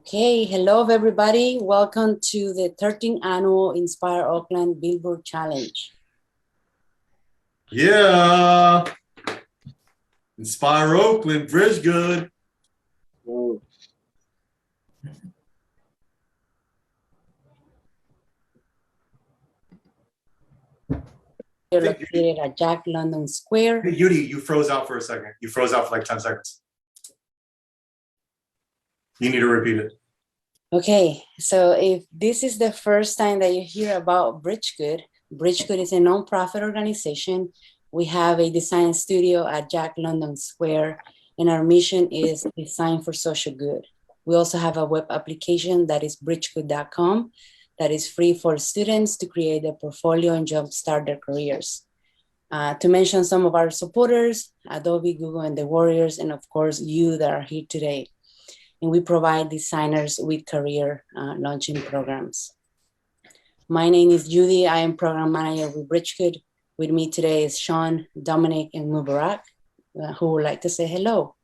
Okay, hello everybody. Welcome to the 13th annual Inspire Oakland Billboard Challenge. Yeah. Inspire Oakland, BridgeGood. We're located at Jack London Square. Hey, Yudi, you froze out for a second. You froze out for like 10 seconds. You need to repeat it. Okay, so if this is the first time that you hear about BridgeGood, BridgeGood is a nonprofit organization. We have a design studio at Jack London Square, and our mission is design for social good. We also have a web application that is bridgegood.com that is free for students to create a portfolio and jumpstart their careers. To mention some of our supporters, Adobe, Google, and the Warriors, and of course, you that are here today. And we provide designers with career launching programs. My name is Judy. I am program manager with BridgeGood. With me today is Sean, Dominic, and Mubarak, who would like to say hello.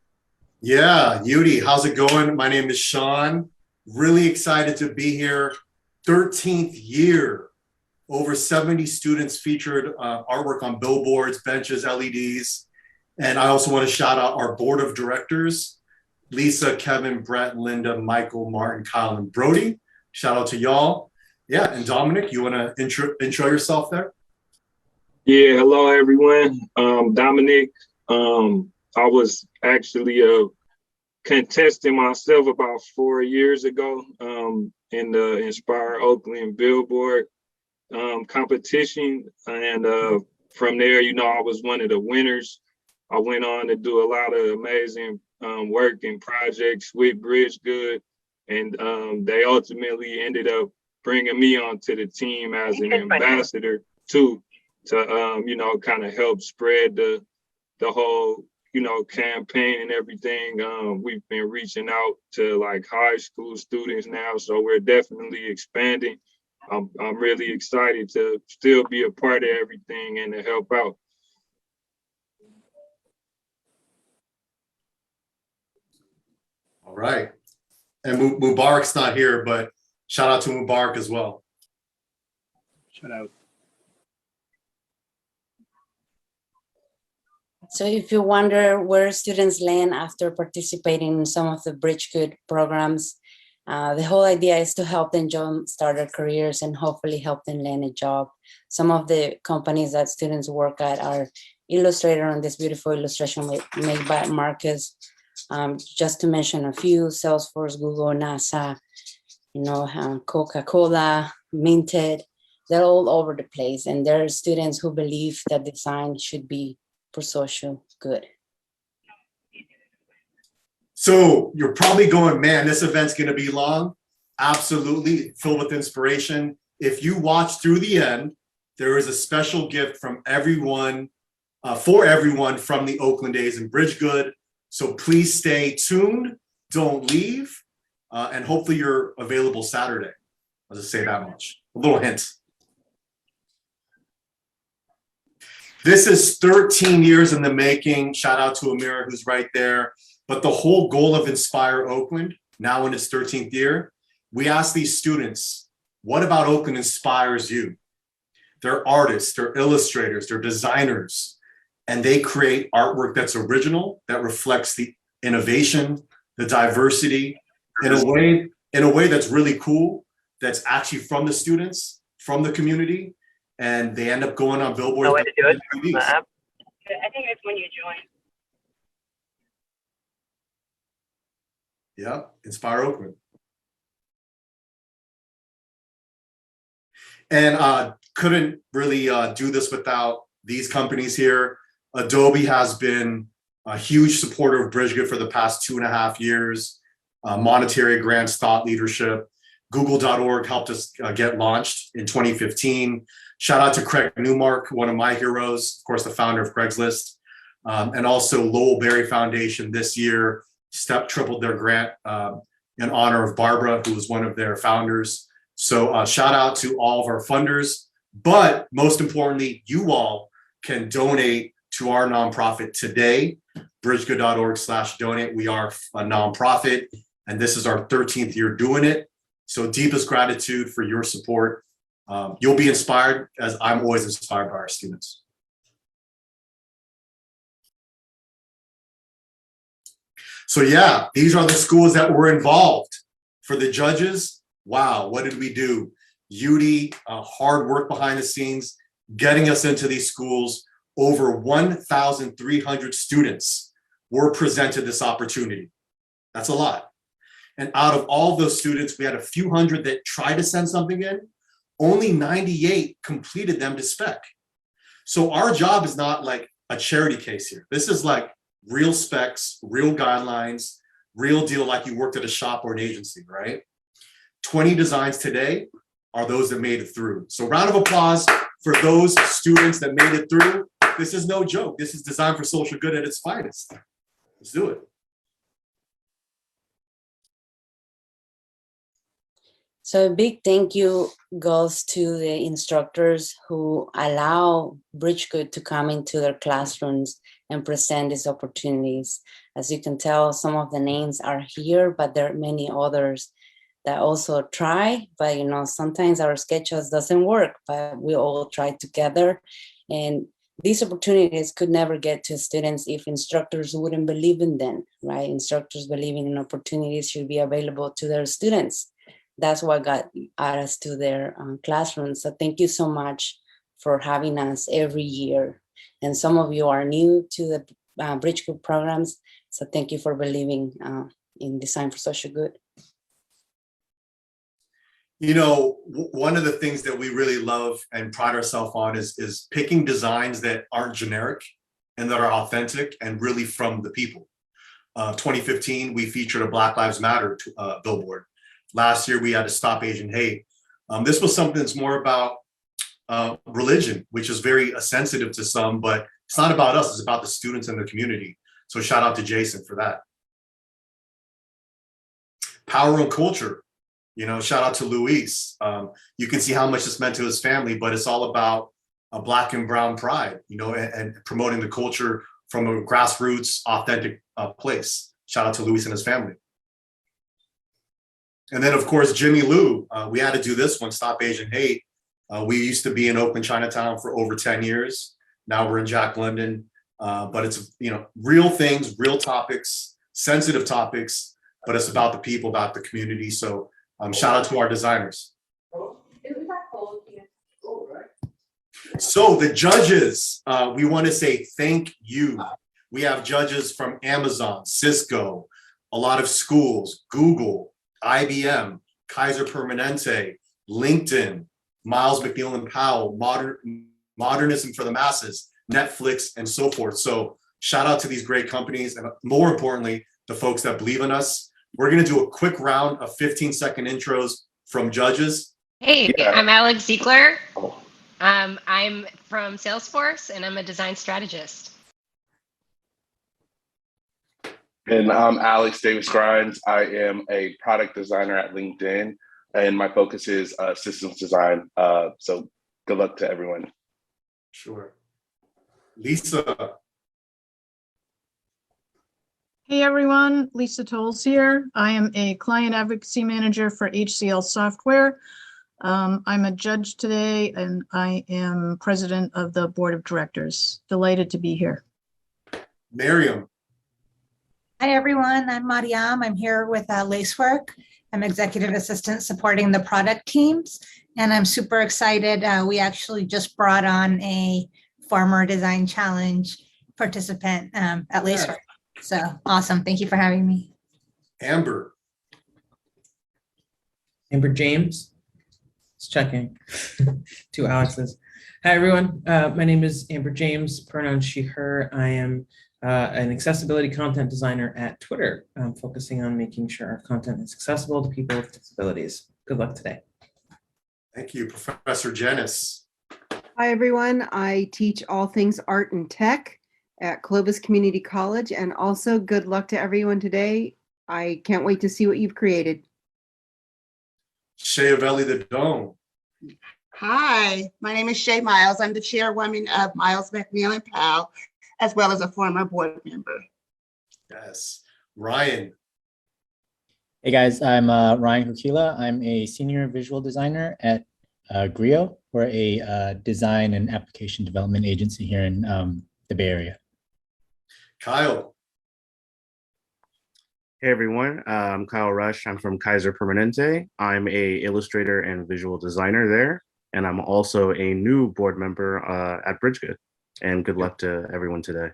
Yeah, Yudi, how's it going? My name is Sean. Really excited to be here. 13th year. Over 70 students featured artwork on billboards, benches, LEDs. And I also want to shout out our board of directors, Lisa, Kevin, Brett, Linda, Michael, Martin, Kyle, and Brody. Shout out to y'all. Yeah, and Dominic, you want to intro yourself there? Yeah, hello everyone. Dominic. I was actually contesting myself about 4 years ago in the Inspire Oakland Billboard competition, and from there, I was one of the winners. I went on to do a lot of amazing work and projects with BridgeGood, and they ultimately ended up bringing me onto the team as an ambassador too, to kind of help spread the whole campaign and everything. We've been reaching out to like high school students now, so we're definitely expanding. I'm really excited to still be a part of everything and to help out. All right. And Mubarak's not here, but shout out to Mubarak as well. Shout out. So if you wonder where students land after participating in some of the BridgeGood programs, the whole idea is to help them jumpstart their careers and hopefully help them land a job. Some of the companies that students work at are illustrated on this beautiful illustration made by Marcus. Just to mention a few: Salesforce, Google, NASA, Coca-Cola, Minted. They're all over the place, and there are students who believe that design should be for social good. So you're probably going, man, this event's going to be long. Absolutely, filled with inspiration. If you watch through the end, there is a special gift from everyone, for everyone from the Oakland days in BridgeGood. So please stay tuned, don't leave, and hopefully you're available Saturday. I'll just say that much. A little hint. This is 13 years in the making. Shout out to Amira, who's right there. But the whole goal of Inspire Oakland, now in its 13th year, we ask these students, what about Oakland inspires you? They're artists, they're illustrators, they're designers, and they create artwork that's original, that reflects the innovation, the diversity, in a way that's really cool, that's actually from the students, from the community, and they end up going on billboards. No way to do it from the app. I think it's when you join. Yeah, Inspire Oakland. And couldn't really do this without these companies here. Adobe has been a huge supporter of BridgeGood for the past 2.5 years. Monetary grants, thought leadership. Google.org helped us get launched in 2015. Shout out to Craig Newmark, one of my heroes, of course, the founder of Craigslist. And also Lowell Berry Foundation this year tripled their grant in honor of Barbara, who was one of their founders. So shout out to all of our funders, but most importantly, you all can donate to our nonprofit today, bridgegood.org/donate. We are a nonprofit. And this is our 13th year doing it. So deepest gratitude for your support. You'll be inspired, as I'm always inspired by our students. So yeah, these are the schools that were involved. For the judges, wow, what did we do? UD, hard work behind the scenes, getting us into these schools. Over 1,300 students were presented this opportunity. That's a lot. And out of all those students, we had a few hundred that tried to send something in. Only 98 completed them to spec. So our job is not like a charity case here. This is like real specs, real guidelines, real deal, like you worked at a shop or an agency, right? 20 designs today are those that made it through. So round of applause for those students that made it through. This is no joke. This is Design for Social Good at its finest. Let's do it. So a big thank you goes to the instructors who allow BridgeGood to come into their classrooms and present these opportunities. As you can tell, some of the names are here, but there are many others that also try, but sometimes our schedules doesn't work, but we all try together. And these opportunities could never get to students if instructors wouldn't believe in them, right? Instructors believing in opportunities should be available to their students. That's what got us to their classrooms. So thank you so much for having us every year. And some of you are new to the BridgeGood programs. So thank you for believing in Design for Social Good. One of the things that we really love and pride ourselves on is picking designs that aren't generic and that are authentic and really from the people. 2015, we featured a Black Lives Matter billboard. Last year, we had to Stop Asian Hate. This was something that's more about religion, which is very sensitive to some, but it's not about us, it's about the students and the community. So shout out to Jason for that. Power and culture, shout out to Luis. You can see how much this meant to his family, but it's all about Black and brown pride, and promoting the culture from a grassroots, authentic place. Shout out to Luis and his family. And then, of course, Jimmy Lou, we had to do this one, Stop Asian Hate. We used to be in Oakland, Chinatown for over 10 years. Now we're in Jack London. But it's, real things, real topics, sensitive topics, but it's about the people, about the community. So shout out to our designers. So the judges, we want to say thank you. We have judges from Amazon, Cisco, a lot of schools, Google, IBM, Kaiser Permanente, LinkedIn, Miles McNeil and Powell, Modernism for the Masses, Netflix, and so forth. So shout out to these great companies, and more importantly, the folks that believe in us. We're going to do a quick round of 15-second intros from judges. Hey, I'm Alex Ziegler. I'm from Salesforce, and I'm a design strategist. And I'm Alex Davis Grimes. I am a product designer at LinkedIn, and my focus is systems design. So good luck to everyone. Sure. Lisa. Hey everyone, Lisa Tolles here. I am a client advocacy manager for HCL Software. I'm a judge today, and I am president of the board of directors. Delighted to be here. Miriam. Hi everyone, I'm Mariam. I'm here with Lacework. I'm executive assistant supporting the product teams, and I'm super excited. We actually just brought on a former design challenge participant at Lacework. So awesome. Thank you for having me. Amber. Amber James. Just checking. Two Alexes. Hi, everyone. My name is Amber James, pronouns she, her. I am an accessibility content designer at Twitter, focusing on making sure our content is accessible to people with disabilities. Good luck today. Thank you, Professor Janice. Hi, everyone. I teach all things art and tech at Clovis Community College, and also good luck to everyone today. I can't wait to see what you've created. Shayavelli the Dome. Hi, my name is Shay Miles. I'm the chairwoman of Miles McNeil and Powell, as well as a former board member. Yes. Ryan. Hey guys, I'm Ryan Hukila. I'm a senior visual designer at Grio. We're a design and application development agency here in the Bay Area. Kyle. Hey everyone, I'm Kyle Rush. I'm from Kaiser Permanente. I'm a illustrator and visual designer there, and I'm also a new board member at BridgeGood. And good luck to everyone today.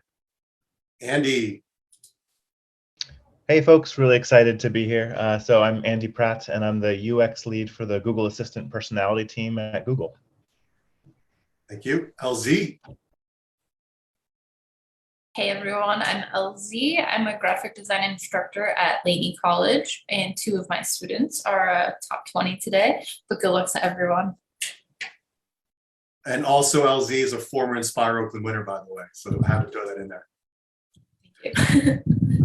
Andy. Hey folks, really excited to be here. So I'm Andy Pratt, and I'm the UX lead for the Google Assistant personality team at Google. Thank you. LZ. Hey everyone, I'm LZ. I'm a graphic design instructor at Laney College, and two of my students are top 20 today, but good luck to everyone. And also LZ is a former Inspire Oakland winner, by the way, so I had to throw that in there.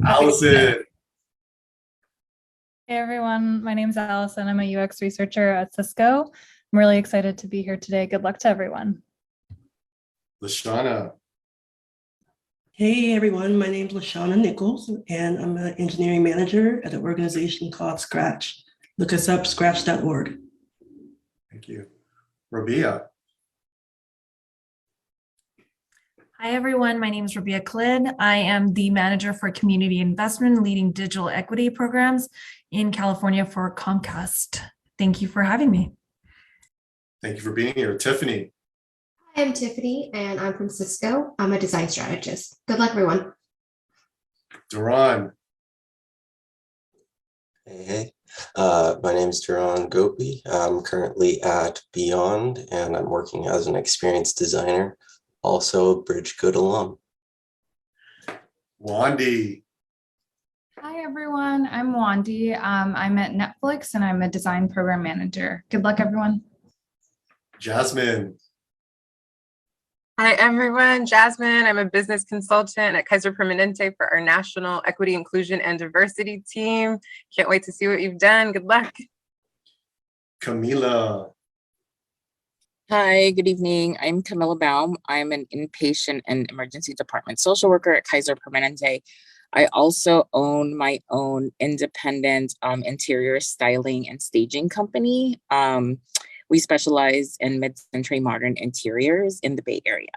Allison. Hey everyone, my name is Allison. I'm a UX researcher at Cisco. I'm really excited to be here today. Good luck to everyone. Lashana. Hey everyone, my name is Lashana Nichols, and I'm an engineering manager at an organization called Scratch. Look us up, scratch.org. Thank you. Rabia. Hi, everyone. My name is Rabia Khalid. I am the manager for community investment, leading digital equity programs in California for Comcast. Thank you for having me. Thank you for being here. Tiffany. Hi, I'm Tiffany, and I'm from Cisco. I'm a design strategist. Good luck, everyone. Duran. Hey, my name is Duran Gopi. I'm currently at Beyond, and I'm working as an experienced designer, also a BridgeGood alum. Wandy. Hi everyone, I'm Wandy. I'm at Netflix and I'm a design program manager. Good luck, everyone. Jasmine. Hi, everyone. Jasmine. I'm a business consultant at Kaiser Permanente for our National Equity, Inclusion, and Diversity team. Can't wait to see what you've done. Good luck. Camila. Hi, good evening. I'm Camilla Baum. I'm an inpatient and emergency department social worker at Kaiser Permanente. I also own my own independent interior styling and staging company. We specialize in mid-century modern interiors in the Bay Area.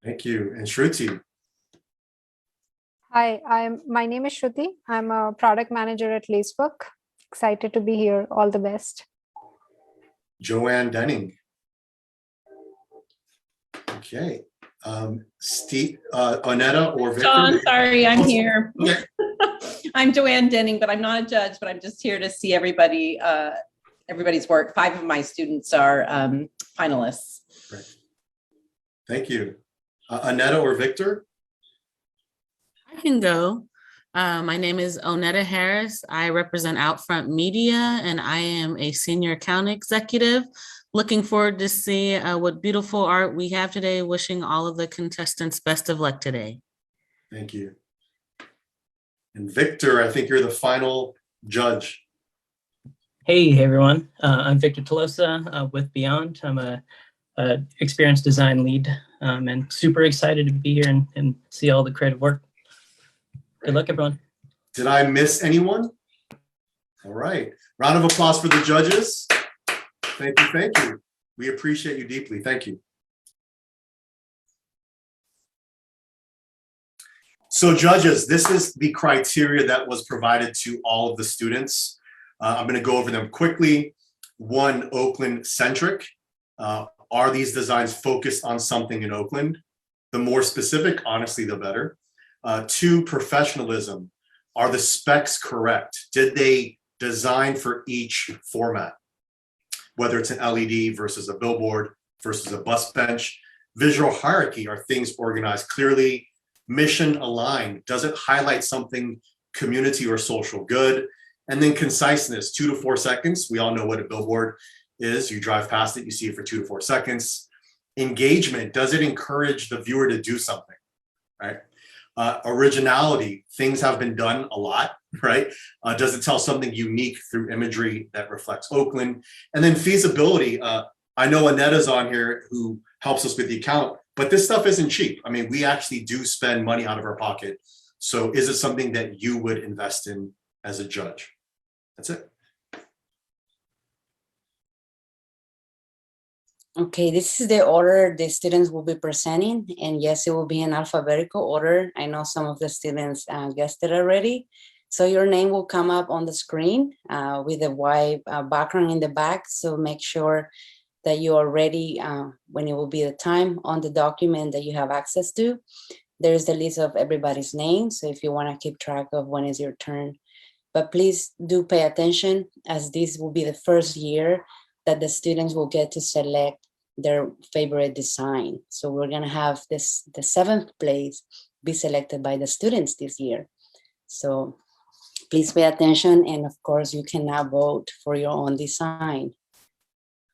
Thank you. And Shruti. Hi, my name is Shruti. I'm a product manager at Lacework. Excited to be here. All the best. Joanne Denning. Okay. Steve, Onetta or Victor? Sean, sorry, I'm here. Okay. I'm Joanne Denning, but I'm not a judge, but I'm just here to see everybody, everybody's work. 5 of my students are finalists. Great. Thank you. Onetta or Victor? I can go. My name is Onetta Harris. I represent Outfront Media, and I am a senior account executive. Looking forward to see what beautiful art we have today. Wishing all of the contestants best of luck today. Thank you. And Victor, I think you're the final judge. Hey everyone, I'm Victor Tolosa with Beyond. I'm a experienced design lead and super excited to be here and see all the creative work. Good luck, everyone. Did I miss anyone? All right. Round of applause for the judges. Thank you. Thank you. We appreciate you deeply. Thank you. So judges, this is the criteria that was provided to all of the students. I'm going to go over them quickly. 1, Oakland centric. Are these designs focused on something in Oakland? The more specific, honestly, the better. 2, professionalism. Are the specs correct? Did they design for each format? Whether it's an LED versus a billboard versus a bus bench. Visual hierarchy, are things organized clearly? Mission aligned, does it highlight something community or social good? And then conciseness, 2 to 4 seconds. We all know what a billboard is. You drive past it, you see it for 2 to 4 seconds. Engagement, does it encourage the viewer to do something, right? Originality, things have been done a lot, right? Does it tell something unique through imagery that reflects Oakland? And then feasibility, I know Anetta's on here who helps us with the account, but this stuff isn't cheap. I mean, we actually do spend money out of our pocket. So is it something that you would invest in as a judge? That's it. Okay, this is the order the students will be presenting, and yes, it will be in alphabetical order. I know some of the students guessed it already. So your name will come up on the screen with a white background in the back. So make sure that you are ready when it will be the time on the document that you have access to. There's the list of everybody's names. So if you want to keep track of when is your turn, but please do pay attention, as this will be the first year that the students will get to select their favorite design. So we're gonna have the 7th place be selected by the students this year. So please pay attention, and of course you can now vote for your own design.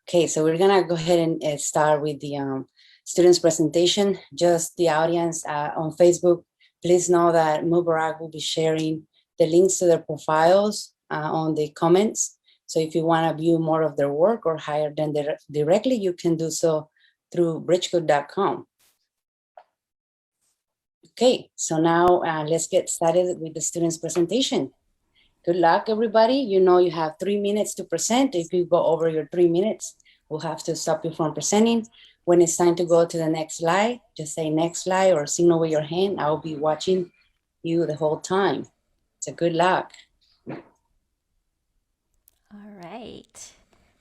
Okay, so we're gonna go ahead and start with the students presentation. Just the audience on Facebook, please know that Mubarak will be sharing the links to their profiles on the comments. So if you want to view more of their work or hire them directly, you can do so through bridgegood.com. Okay, so now let's get started with the students' presentation. Good luck, everybody. You know you have 3 minutes to present. If you go over your 3 minutes, we'll have to stop you from presenting. When it's time to go to the next slide, just say next slide or signal with your hand. I'll be watching you the whole time. So good luck. All right,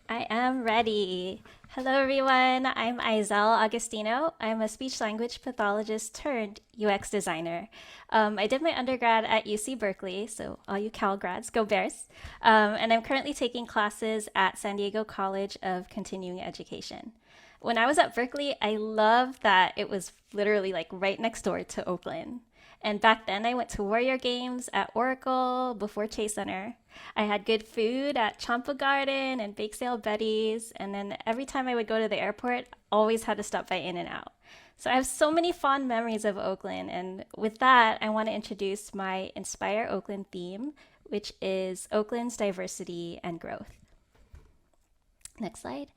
I am ready. Hello, everyone. I'm Iselle Agostino. I'm a speech language pathologist turned UX designer. I did my undergrad at UC Berkeley, so all you Cal grads, go Bears. And I'm currently taking classes at San Diego College of Continuing Education. When I was at Berkeley, I loved that it was literally like right next door to Oakland. And back then I went to Warrior Games at Oracle before Chase Center. I had good food at Champa Garden and Bake Sale Betty's. And then every time I would go to the airport, always had to stop by In-N-Out. So I have so many fond memories of Oakland. And with that, I want to introduce my Inspire Oakland theme, which is Oakland's diversity and growth. Next slide.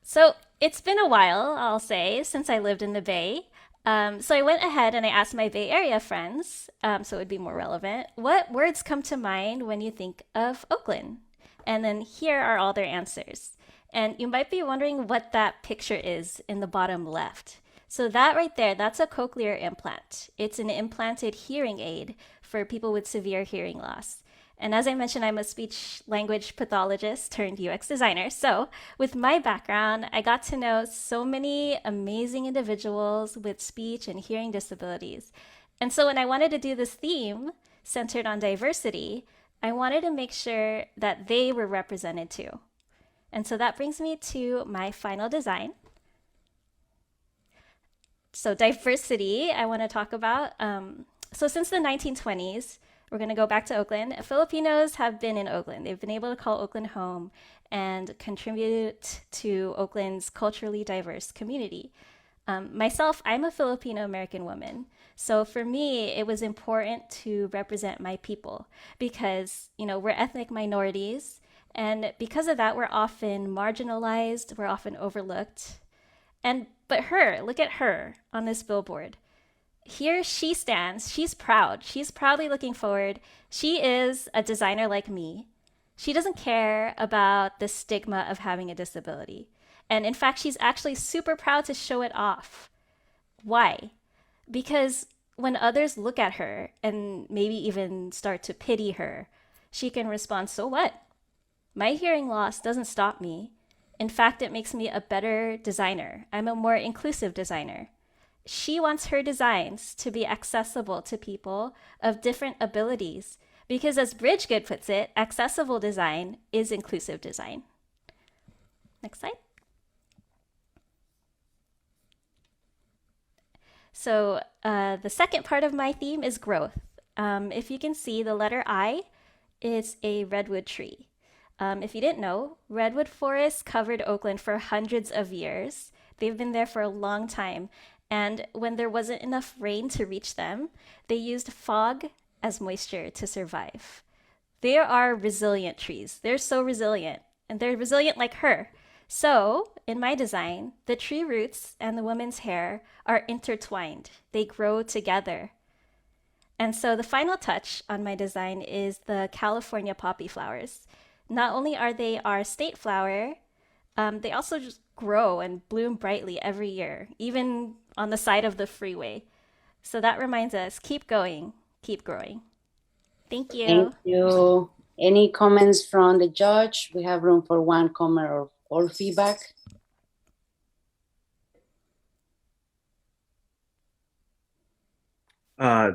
So it's been a while, I'll say, since I lived in the Bay. So I went ahead and I asked my Bay Area friends, so it would be more relevant, what words come to mind when you think of Oakland? And then here are all their answers. And you might be wondering what that picture is in the bottom left. So that right there, that's a cochlear implant. It's an implanted hearing aid for people with severe hearing loss. And as I mentioned, I'm a speech language pathologist turned UX designer. So with my background, I got to know so many amazing individuals with speech and hearing disabilities. And so when I wanted to do this theme centered on diversity, I wanted to make sure that they were represented too. And so that brings me to my final design. So diversity, I want to talk about. So since the 1920s, we're going to go back to Oakland. Filipinos have been in Oakland. They've been able to call Oakland home and contribute to Oakland's culturally diverse community. Myself, I'm a Filipino-American woman. So for me, it was important to represent my people because, you know, we're ethnic minorities. And because of that, we're often marginalized. We're often overlooked. But her, look at her on this billboard. Here she stands, she's proud, she's proudly looking forward. She is a designer like me. She doesn't care about the stigma of having a disability. And in fact, she's actually super proud to show it off. Why? Because when others look at her and maybe even start to pity her, she can respond, so what? My hearing loss doesn't stop me. In fact, it makes me a better designer. I'm a more inclusive designer. She wants her designs to be accessible to people of different abilities because, as BridgeGood puts it, accessible design is inclusive design. Next slide. So the second part of my theme is growth. If you can see, the letter I is a redwood tree. If you didn't know, redwood forests covered Oakland for hundreds of years. They've been there for a long time. And when there wasn't enough rain to reach them, they used fog as moisture to survive. They are resilient trees. They're so resilient, and they're resilient like her. So in my design, the tree roots and the woman's hair are intertwined. They grow together. And so the final touch on my design is the California poppy flowers. Not only are they our state flower, they also just grow and bloom brightly every year, even on the side of the freeway. So that reminds us, keep going, keep growing. Thank you. Thank you. Any comments from the judge? We have room for one comment or feedback.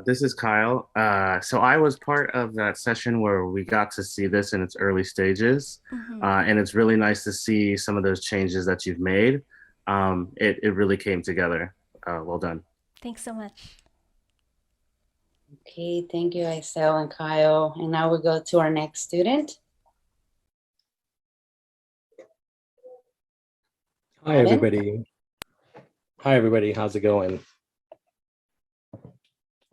This is Kyle. So I was part of that session where we got to see this in its early stages. And it's really nice to see some of those changes that you've made. It really came together. Well done. Thanks so much. Okay, thank you, Iselle and Kyle. And now we go to our next student. Hi, everybody. Hi, everybody. How's it going?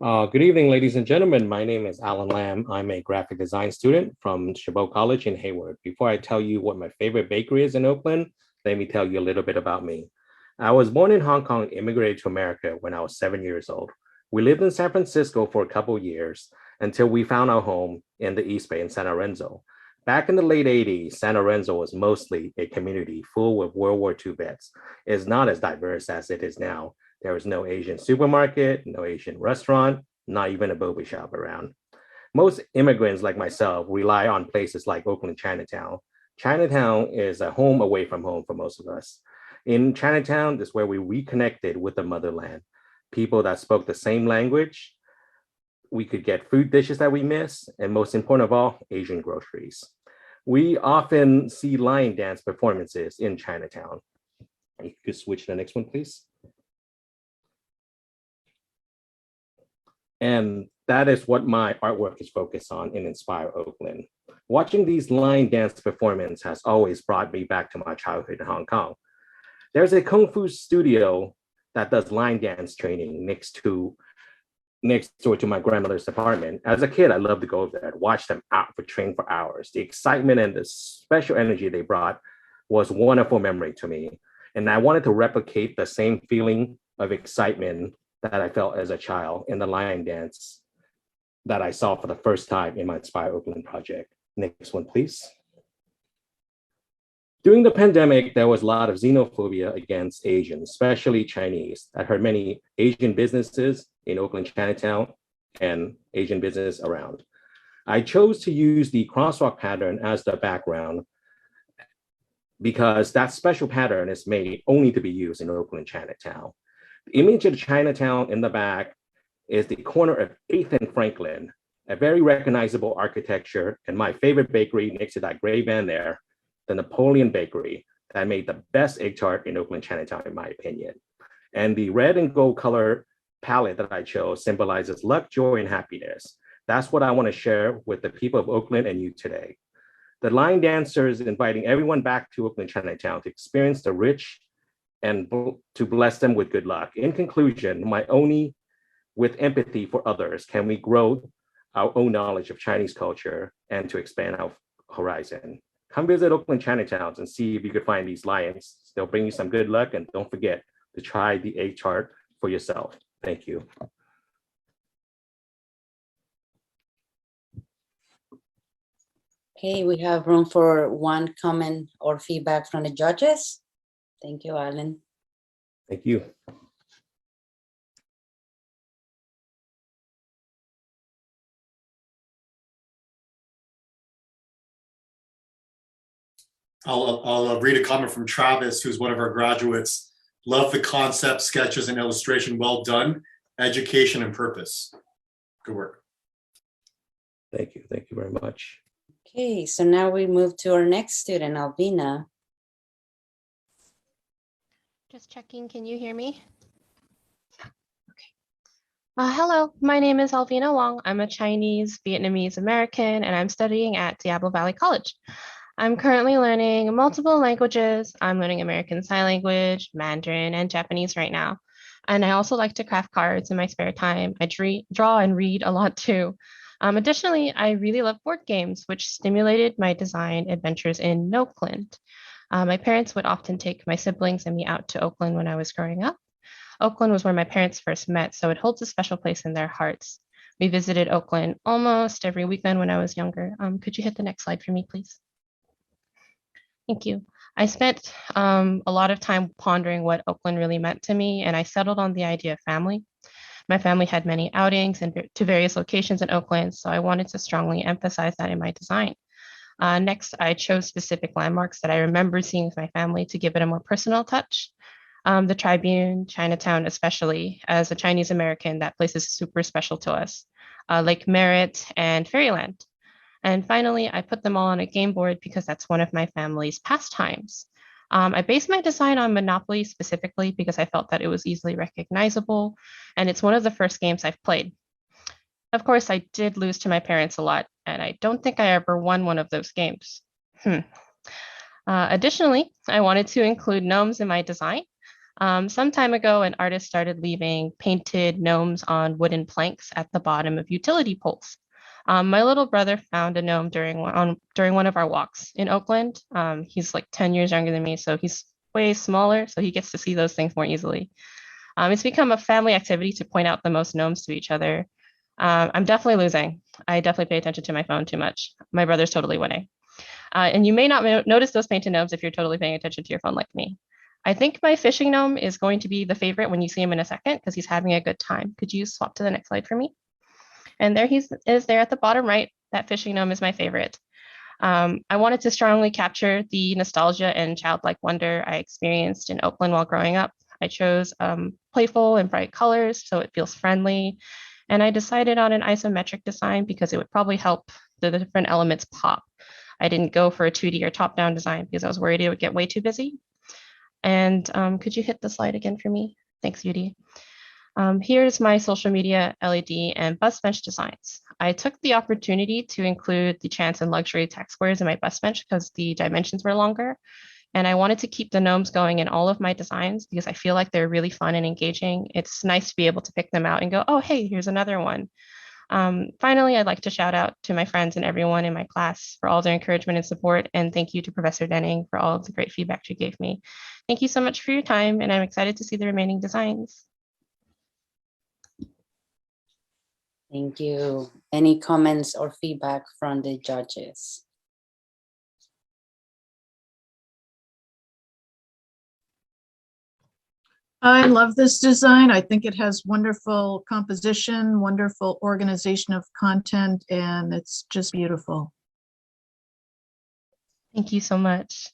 Good evening, ladies and gentlemen. My name is Alan Lam. I'm a graphic design student from Chabot College in Hayward. Before I tell you what my favorite bakery is in Oakland, let me tell you a little bit about me. I was born in Hong Kong, immigrated to America when I was 7 years old. We lived in San Francisco for a couple of years until we found our home in the East Bay in San Lorenzo. Back in the late 80s, San Lorenzo was mostly a community full of World War II vets. It's not as diverse as it is now. There was no Asian supermarket, no Asian restaurant, not even a boba shop around. Most immigrants like myself rely on places like Oakland Chinatown. Chinatown is a home away from home for most of us. In Chinatown, this is where we reconnected with the motherland. People that spoke the same language. We could get food dishes that we miss, and most important of all, Asian groceries. We often see lion dance performances in Chinatown. You could switch to the next one, please. And that is what my artwork is focused on in Inspire Oakland. Watching these lion dance performances has always brought me back to my childhood in Hong Kong. There's a Kung Fu studio that does line dance training next door to my grandmother's apartment. As a kid, I loved to go there and watch them out for training for hours. The excitement and the special energy they brought was a wonderful memory to me. And I wanted to replicate the same feeling of excitement that I felt as a child in the lion dance that I saw for the first time in my Inspire Oakland project. Next one, please. During the pandemic, there was a lot of xenophobia against Asians, especially Chinese. I heard many Asian businesses in Oakland Chinatown and Asian business around. I chose to use the crosswalk pattern as the background because that special pattern is made only to be used in Oakland Chinatown. The image of Chinatown in the back is the corner of 8th and Franklin, a very recognizable architecture, and my favorite bakery next to that gray van there, the Napoleon Bakery, that made the best egg tart in Oakland Chinatown, in my opinion. And the red and gold color palette that I chose symbolizes luck, joy, and happiness. That's what I want to share with the people of Oakland and you today. The line dancers inviting everyone back to Oakland Chinatown to experience the rich and to bless them with good luck. In conclusion, only with empathy for others can we grow our own knowledge of Chinese culture and to expand our horizon. Come visit Oakland Chinatowns and see if you could find these lions. They'll bring you some good luck, and don't forget to try the egg tart for yourself. Thank you. Okay, we have room for one comment or feedback from the judges. Thank you, Alan. Thank you. I'll read a comment from Travis, who's one of our graduates. Love the concept, sketches, and illustration. Well done. Education and purpose. Good work. Thank you. Thank you very much. Okay, so now we move to our next student, Alvina. Just checking, can you hear me? Okay. Hello, my name is Alvina Wong. I'm a Chinese Vietnamese American, and I'm studying at Diablo Valley College. I'm currently learning multiple languages. I'm learning American Sign Language, Mandarin, and Japanese right now. And I also like to craft cards in my spare time. I draw and read a lot too. Additionally, I really love board games, which stimulated my design adventures in Oakland. My parents would often take my siblings and me out to Oakland when I was growing up. Oakland was where my parents first met, so it holds a special place in their hearts. We visited Oakland almost every weekend when I was younger. Could you hit the next slide for me, please? Thank you. I spent a lot of time pondering what Oakland really meant to me, and I settled on the idea of family. My family had many outings and to various locations in Oakland, so I wanted to strongly emphasize that in my design. Next, I chose specific landmarks that I remember seeing with my family to give it a more personal touch. The Tribune, Chinatown, especially as a Chinese American, that place is super special to us. Lake Merritt and Fairyland. And finally, I put them all on a game board because that's one of my family's pastimes. I based my design on Monopoly specifically because I felt that it was easily recognizable, and it's one of the first games I've played. Of course, I did lose to my parents a lot, and I don't think I ever won one of those games. Additionally, I wanted to include gnomes in my design. Some time ago, an artist started leaving painted gnomes on wooden planks at the bottom of utility poles. My little brother found a gnome during one of our walks in Oakland. He's like 10 years younger than me, so he's way smaller, so he gets to see those things more easily. It's become a family activity to point out the most gnomes to each other. I'm definitely losing. I definitely pay attention to my phone too much. My brother's totally winning. And you may not notice those painted gnomes if you're totally paying attention to your phone like me. I think my fishing gnome is going to be the favorite when you see him in a second because he's having a good time. Could you swap to the next slide for me? And there he is there at the bottom right. That fishing gnome is my favorite. I wanted to strongly capture the nostalgia and childlike wonder I experienced in Oakland while growing up. I chose playful and bright colors so it feels friendly. And I decided on an isometric design because it would probably help the different elements pop. I didn't go for a 2D or top-down design because I was worried it would get way too busy. And could you hit the slide again for me? Thanks, Yudi. Here's my social media LED and bus bench designs. I took the opportunity to include the chance and luxury tax squares in my bus bench because the dimensions were longer. And I wanted to keep the gnomes going in all of my designs because I feel like they're really fun and engaging. It's nice to be able to pick them out and go, oh, hey, here's another one. Finally, I'd like to shout out to my friends and everyone in my class for all their encouragement and support. And thank you to Professor Denning for all of the great feedback she gave me. Thank you so much for your time, and I'm excited to see the remaining designs. Thank you. Any comments or feedback from the judges? I love this design. I think it has wonderful composition, wonderful organization of content, and it's just beautiful. Thank you so much.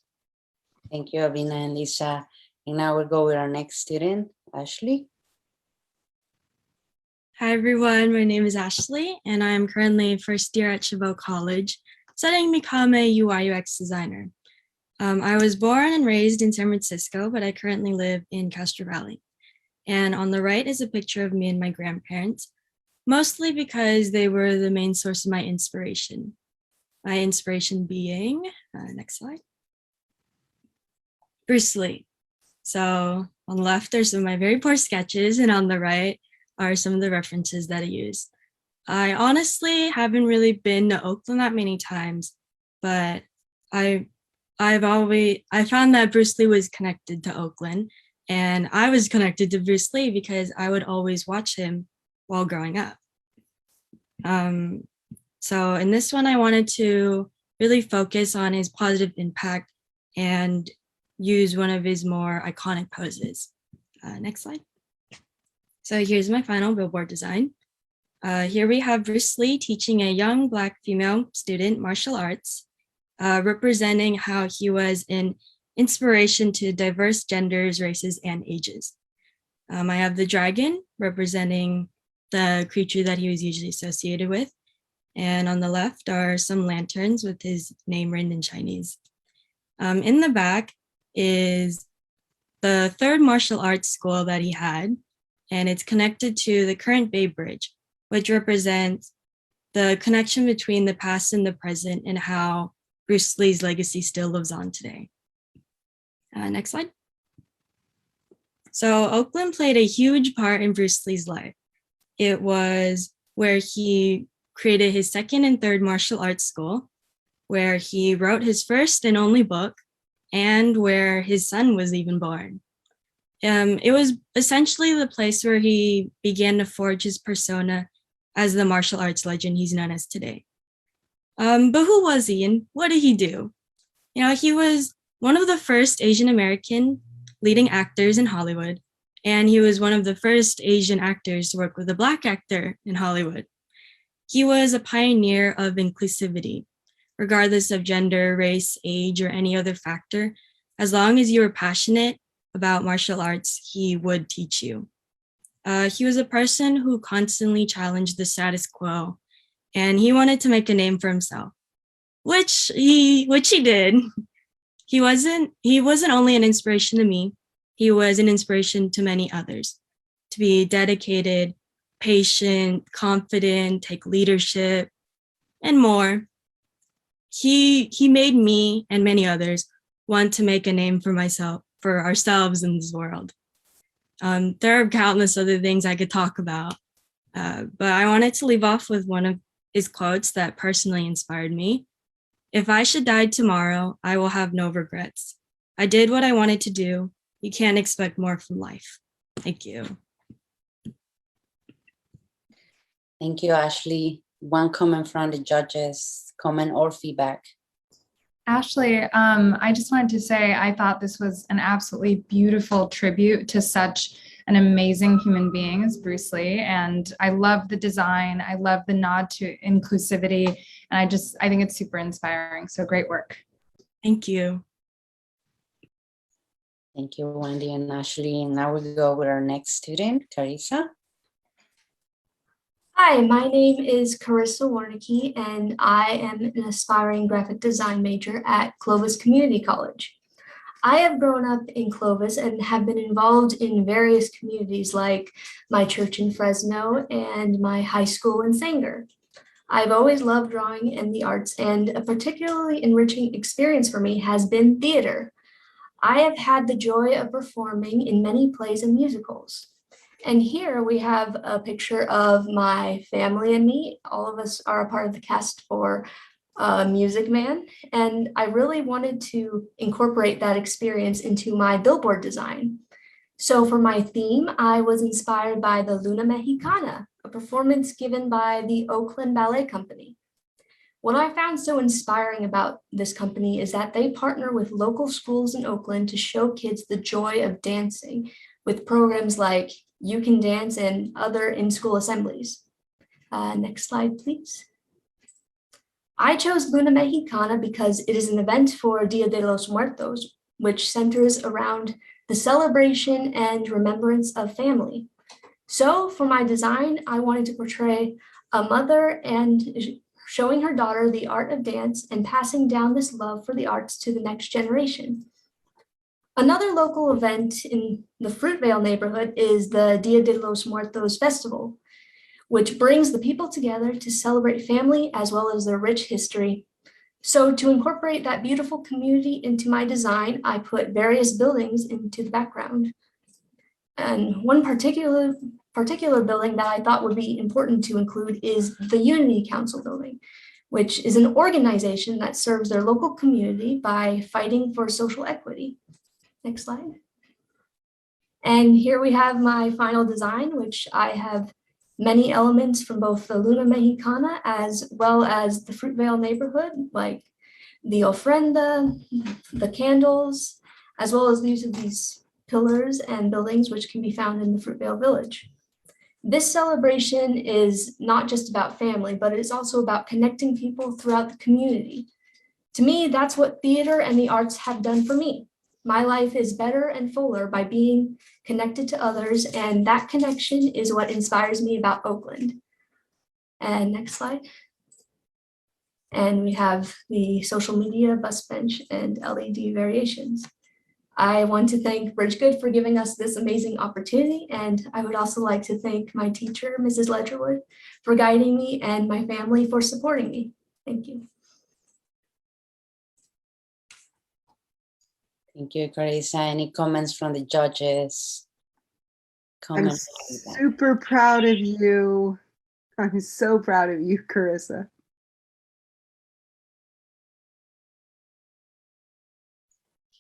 Thank you, Alvina and Lisa. And now we'll go with our next student, Ashley. Hi, everyone. My name is Ashley, and I am currently first year at Chabot College, studying to become a UI UX designer. I was born and raised in San Francisco, but I currently live in Castro Valley. And on the right is a picture of me and my grandparents, mostly because they were the main source of my inspiration. My inspiration being, next slide, Bruce Lee. So on the left, there's some of my very poor sketches, and on the right are some of the references that I use. I honestly haven't really been to Oakland that many times, but I found that Bruce Lee was connected to Oakland, and I was connected to Bruce Lee because I would always watch him while growing up. So in this one, I wanted to really focus on his positive impact and use one of his more iconic poses. Next slide. So here's my final billboard design. Here we have Bruce Lee teaching a young Black female student martial arts, representing how he was an inspiration to diverse genders, races, and ages. I have the dragon representing the creature that he was usually associated with. And on the left are some lanterns with his name written in Chinese. In the back is the third martial arts school that he had, and it's connected to the current Bay Bridge, which represents the connection between the past and the present and how Bruce Lee's legacy still lives on today. Next slide. So Oakland played a huge part in Bruce Lee's life. It was where he created his second and third martial arts school, where he wrote his first and only book, and where his son was even born. It was essentially the place where he began to forge his persona as the martial arts legend he's known as today. But who was he and what did he do? You know, he was one of the first Asian American leading actors in Hollywood, and he was one of the first Asian actors to work with a Black actor in Hollywood. He was a pioneer of inclusivity, regardless of gender, race, age, or any other factor. As long as you were passionate about martial arts, he would teach you. He was a person who constantly challenged the status quo, and he wanted to make a name for himself, which he did. He wasn't only an inspiration to me, he was an inspiration to many others to be dedicated, patient, confident, take leadership, and more. He made me and many others want to make a name for ourselves in this world. There are countless other things I could talk about, but I wanted to leave off with one of his quotes that personally inspired me. If I should die tomorrow, I will have no regrets. I did what I wanted to do. You can't expect more from life. Thank you. Thank you, Ashley. One comment from the judges, comment or feedback. Ashley, I just wanted to say I thought this was an absolutely beautiful tribute to such an amazing human being as Bruce Lee. And I love the design. I love the nod to inclusivity. And I think it's super inspiring. So great work. Thank you. Thank you, Wendy and Ashley. And now we go with our next student, Karissa. Hi, my name is Karissa Warnicki, and I am an aspiring graphic design major at Clovis Community College. I have grown up in Clovis and have been involved in various communities like my church in Fresno and my high school in Sanger. I've always loved drawing and the arts, and a particularly enriching experience for me has been theater. I have had the joy of performing in many plays and musicals. And here we have a picture of my family and me. All of us are a part of the cast for Music Man. And I really wanted to incorporate that experience into my billboard design. So for my theme, I was inspired by the Luna Mexicana, a performance given by the Oakland Ballet Company. What I found so inspiring about this company is that they partner with local schools in Oakland to show kids the joy of dancing with programs like You Can Dance and other in-school assemblies. Next slide, please. I chose Luna Mexicana because it is an event for Dia de los Muertos, which centers around the celebration and remembrance of family. So for my design, I wanted to portray a mother and showing her daughter the art of dance and passing down this love for the arts to the next generation. Another local event in the Fruitvale neighborhood is the Dia de los Muertos Festival, which brings the people together to celebrate family as well as their rich history. So to incorporate that beautiful community into my design, I put various buildings into the background. And one particular building that I thought would be important to include is the Unity Council building, which is an organization that serves their local community by fighting for social equity. Next slide. And here we have my final design, which I have many elements from both the Luna Mexicana as well as the Fruitvale neighborhood, like the ofrenda, the candles, as well as these pillars and buildings which can be found in the Fruitvale village. This celebration is not just about family, but it is also about connecting people throughout the community. To me, that's what theater and the arts have done for me. My life is better and fuller by being connected to others, and that connection is what inspires me about Oakland. And next slide. And we have the social media, bus bench, and LED variations. I want to thank BridgeGood for giving us this amazing opportunity, and I would also like to thank my teacher, Mrs. Ledgerwood, for guiding me and my family for supporting me. Thank you. Thank you, Karissa. Any comments from the judges? I'm super proud of you. I'm so proud of you, Karissa.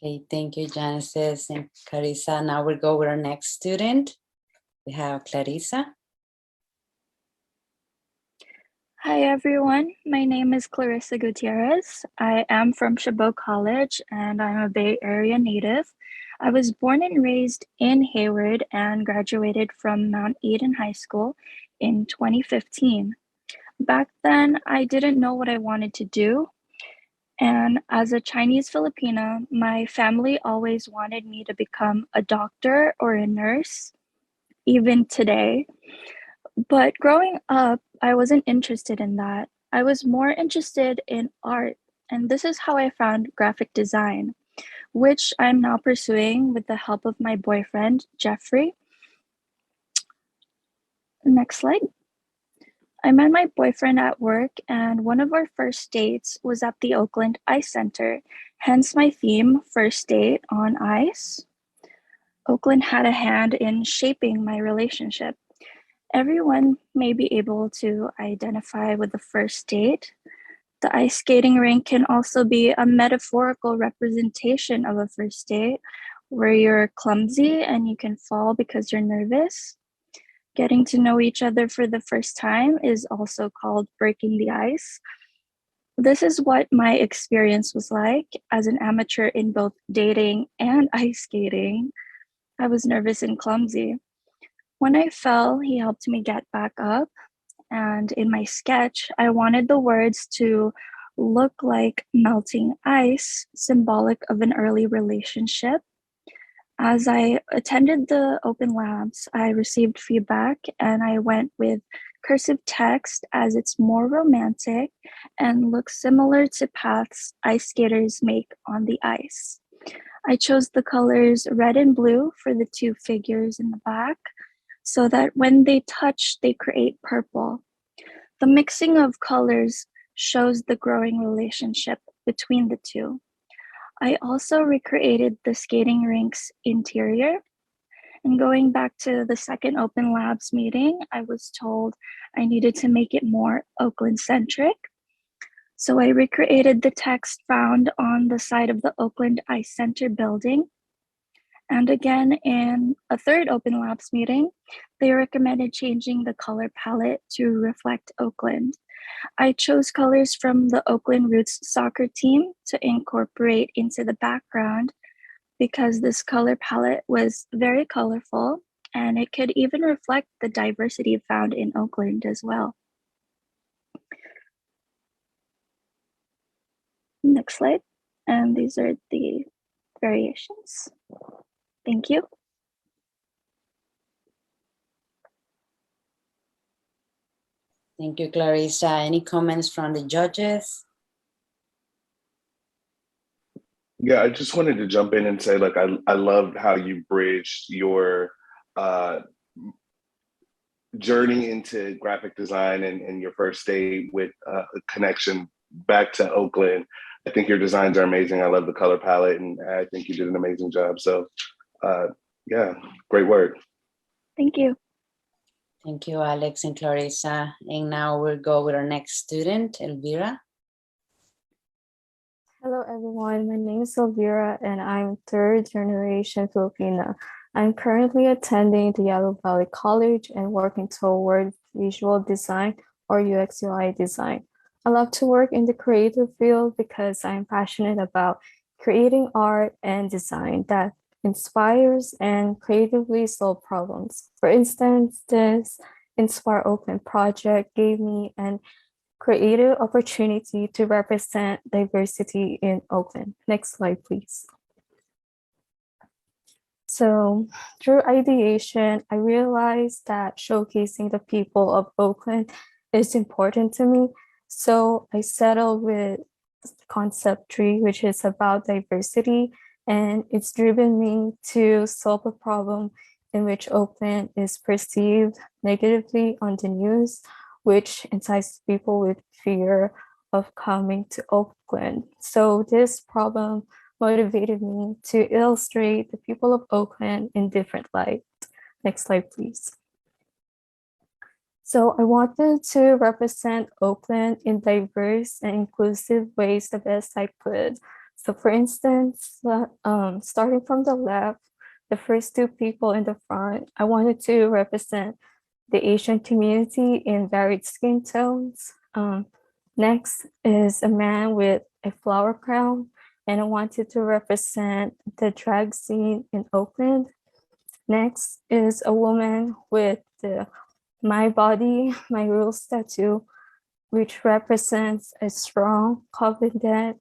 Okay, thank you, Genesis and Karissa. Now we'll go with our next student. We have Clarissa. Hi everyone, my name is Clarissa Gutierrez. I am from Chabot College and I'm a Bay Area native. I was born and raised in Hayward and graduated from Mount Eden High School in 2015. Back then, I didn't know what I wanted to do. And as a Chinese Filipina, my family always wanted me to become a doctor or a nurse, even today. But growing up, I wasn't interested in that. I was more interested in art, and this is how I found graphic design, which I'm now pursuing with the help of my boyfriend, Jeffrey. Next slide. I met my boyfriend at work, and one of our first dates was at the Oakland Ice Center, hence my theme, First Date on Ice. Oakland had a hand in shaping my relationship. Everyone may be able to identify with the first date. The ice skating rink can also be a metaphorical representation of a first date where you're clumsy and you can fall because you're nervous. Getting to know each other for the first time is also called breaking the ice. This is what my experience was like as an amateur in both dating and ice skating. I was nervous and clumsy. When I fell, he helped me get back up. And in my sketch, I wanted the words to look like melting ice, symbolic of an early relationship. As I attended the open labs, I received feedback and I went with cursive text as it's more romantic and looks similar to paths ice skaters make on the ice. I chose the colors red and blue for the two figures in the back so that when they touch, they create purple. The mixing of colors shows the growing relationship between the two. I also recreated the skating rink's interior. And going back to the second Open Labs meeting, I was told I needed to make it more Oakland-centric. So I recreated the text found on the side of the Oakland Ice Center building. And again, in a third Open Labs meeting, they recommended changing the color palette to reflect Oakland. I chose colors from the Oakland Roots soccer team to incorporate into the background because this color palette was very colorful and it could even reflect the diversity found in Oakland as well. Next slide. And these are the variations. Thank you. Thank you, Clarissa. Any comments from the judges? Yeah, I just wanted to jump in and say, like, I loved how you bridged your journey into graphic design and your first day with a connection back to Oakland. I think your designs are amazing. I love the color palette and I think you did an amazing job. So yeah, great work. Thank you. Thank you, Alex and Clarissa. And now we'll go with our next student, Elvira. Hello, everyone. My name is Elvira, and I'm third generation Filipina. I'm currently attending the Yellow Valley College and working toward visual design or UX UI design. I love to work in the creative field because I'm passionate about creating art and design that inspires and creatively solve problems. For instance, this Inspire Oakland project gave me an creative opportunity to represent diversity in Oakland. Next slide, please. So through ideation, I realized that showcasing the people of Oakland is important to me. So I settled with concept tree, which is about diversity, and it's driven me to solve a problem in which Oakland is perceived negatively on the news, which entices people with fear of coming to Oakland. So this problem motivated me to illustrate the people of Oakland in different light. Next slide, please. So I wanted to represent Oakland in diverse and inclusive ways the best I could. So for instance, starting from the left, the first two people in the front, I wanted to represent the Asian community in varied skin tones. Next is a man with a flower crown, and I wanted to represent the drag scene in Oakland. Next is a woman with the My Body, My Rules tattoo, which represents a strong, confident,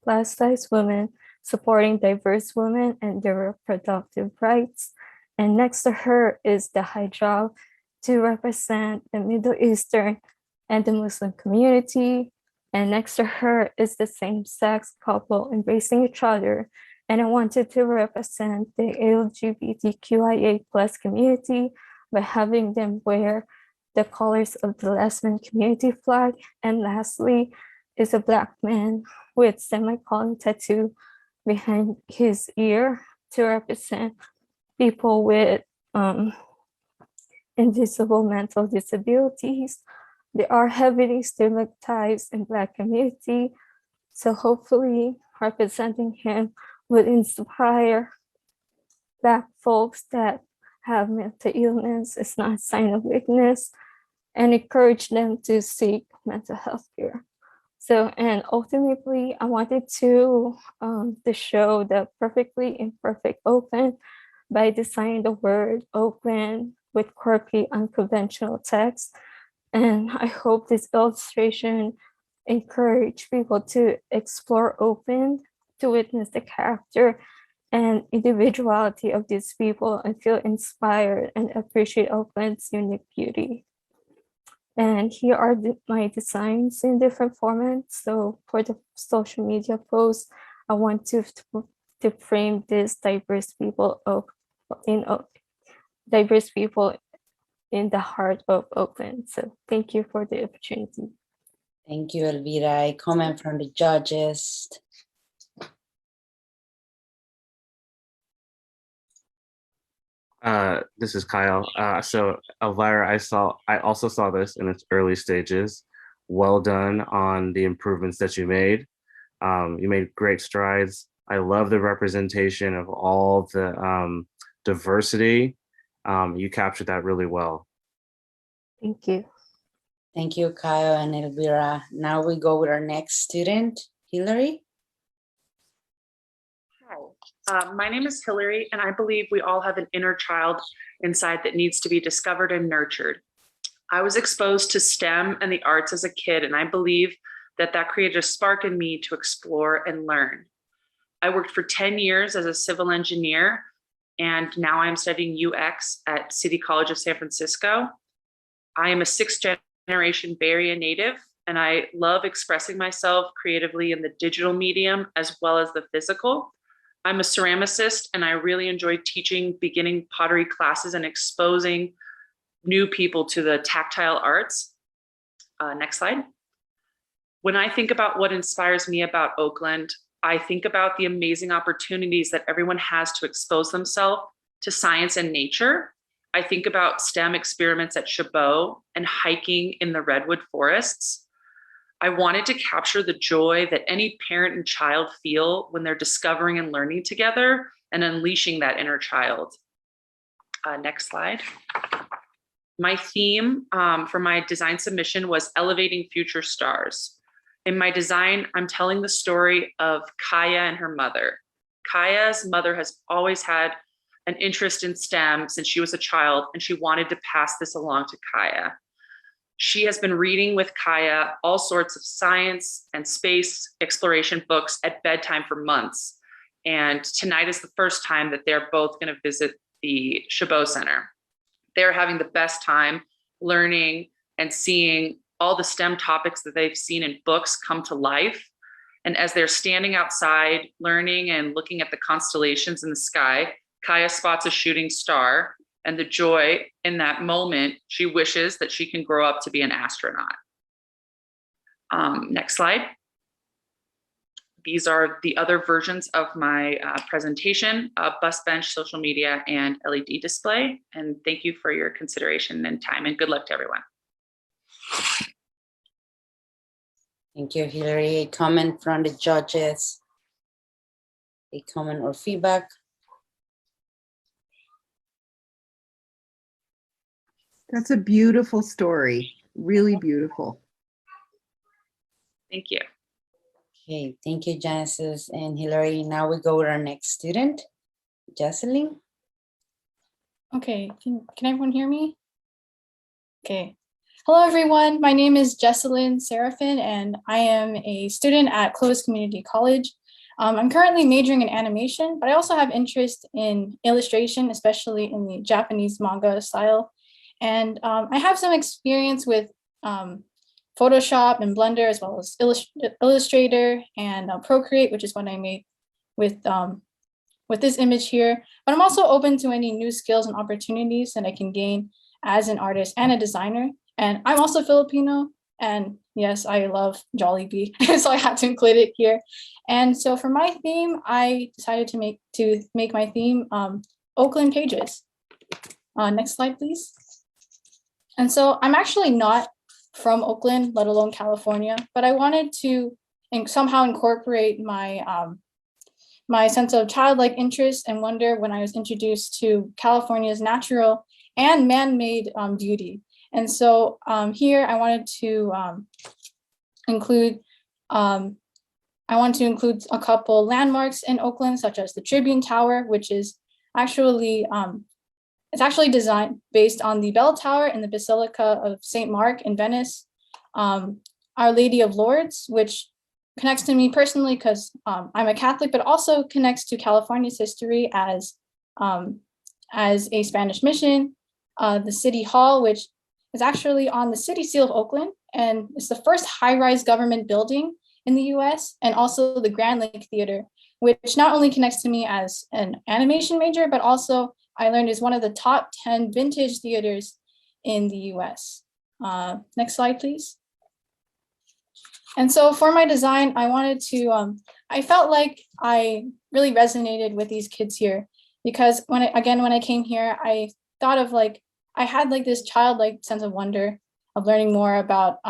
plus-size woman supporting diverse women and their reproductive rights. And next to her is the hijab to represent the Middle Eastern and the Muslim community. And next to her is the same-sex couple embracing each other. And I wanted to represent the LGBTQIA plus community by having them wear the colors of the lesbian community flag. And lastly is a Black man with semicolon tattoo behind his ear to represent people with invisible mental disabilities. They are heavily stigmatized in Black community. So hopefully representing him would inspire Black folks that have mental illness is not a sign of weakness, and encourage them to seek mental health care. So, and ultimately, I wanted to show the perfectly imperfect Oakland by designing the word Oakland with quirky, unconventional text. And I hope this illustration encourage people to explore Oakland, to witness the character and individuality of these people and feel inspired and appreciate Oakland's unique beauty. And here are my designs in different formats. So for the social media post, I want to frame this diverse people in the heart of Oakland. So thank you for the opportunity. Thank you, Elvira. A comment from the judges. This is Kyle. So Elvira, I also saw this in its early stages. Well done on the improvements that you made. You made great strides. I love the representation of all the diversity. You captured that really well. Thank you. Thank you, Kyle and Elvira. Now we go with our next student, Hillary. Hi, my name is Hillary, and I believe we all have an inner child inside that needs to be discovered and nurtured. I was exposed to STEM and the arts as a kid, and I believe that created a spark in me to explore and learn. I worked for 10 years as a civil engineer, and now I'm studying UX at City College of San Francisco. I am a sixth-generation Bay Area native, and I love expressing myself creatively in the digital medium as well as the physical. I'm a ceramicist, and I really enjoy teaching beginning pottery classes and exposing new people to the tactile arts. Next slide. When I think about what inspires me about Oakland, I think about the amazing opportunities that everyone has to expose themselves to science and nature. I think about STEM experiments at Chabot and hiking in the redwood forests. I wanted to capture the joy that any parent and child feel when they're discovering and learning together and unleashing that inner child. Next slide. My theme for my design submission was elevating future stars. In my design, I'm telling the story of Kaya and her mother. Kaya's mother has always had an interest in STEM since she was a child, and she wanted to pass this along to Kaya. She has been reading with Kaya all sorts of science and space exploration books at bedtime for months. And tonight is the first time that they're both going to visit the Chabot Center. They're having the best time learning and seeing all the STEM topics that they've seen in books come to life. And as they're standing outside learning and looking at the constellations in the sky, Kaya spots a shooting star, and the joy in that moment, she wishes that she can grow up to be an astronaut. Next slide. These are the other versions of my presentation, bus bench, social media, and LED display. And thank you for your consideration and time, and good luck to everyone. Thank you, Hillary. A comment from the judges. A comment or feedback? That's a beautiful story. Really beautiful. Thank you. Okay, thank you, Genesis and Hillary. Now we go with our next student, Jocelyn. Okay, can everyone hear me? Okay. Hello, everyone. My name is Jocelyn Seraphin, and I am a student at Clovis Community College. I'm currently majoring in animation, but I also have interest in illustration, especially in the Japanese manga style. And I have some experience with Photoshop and Blender, as well as Illustrator and Procreate, which is what I made with this image here. But I'm also open to any new skills and opportunities that I can gain as an artist and a designer. And I'm also Filipino, and yes, I love Jollibee, so I had to include it here. And so for my theme, I decided to make my theme Oakland pages. Next slide, please. And so I'm actually not from Oakland, let alone California, but I wanted to somehow incorporate my my sense of childlike interest and wonder when I was introduced to California's natural and man-made beauty. And so here I wanted to include a couple landmarks in Oakland, such as the Tribune Tower, which is actually it's actually designed based on the bell tower in the Basilica of St. Mark in Venice. Our Lady of Lourdes, which connects to me personally because I'm a Catholic, but also connects to California's history as a Spanish mission. The City Hall, which is actually on the city seal of Oakland, and it's the first high-rise government building in the US, and also the Grand Lake Theater, which not only connects to me as an animation major, but also I learned is one of the top 10 vintage theaters in the US. Next slide, please. And so for my design, I wanted to, I felt like I really resonated with these kids here, because when I came here, I thought of I had this childlike sense of wonder of learning more about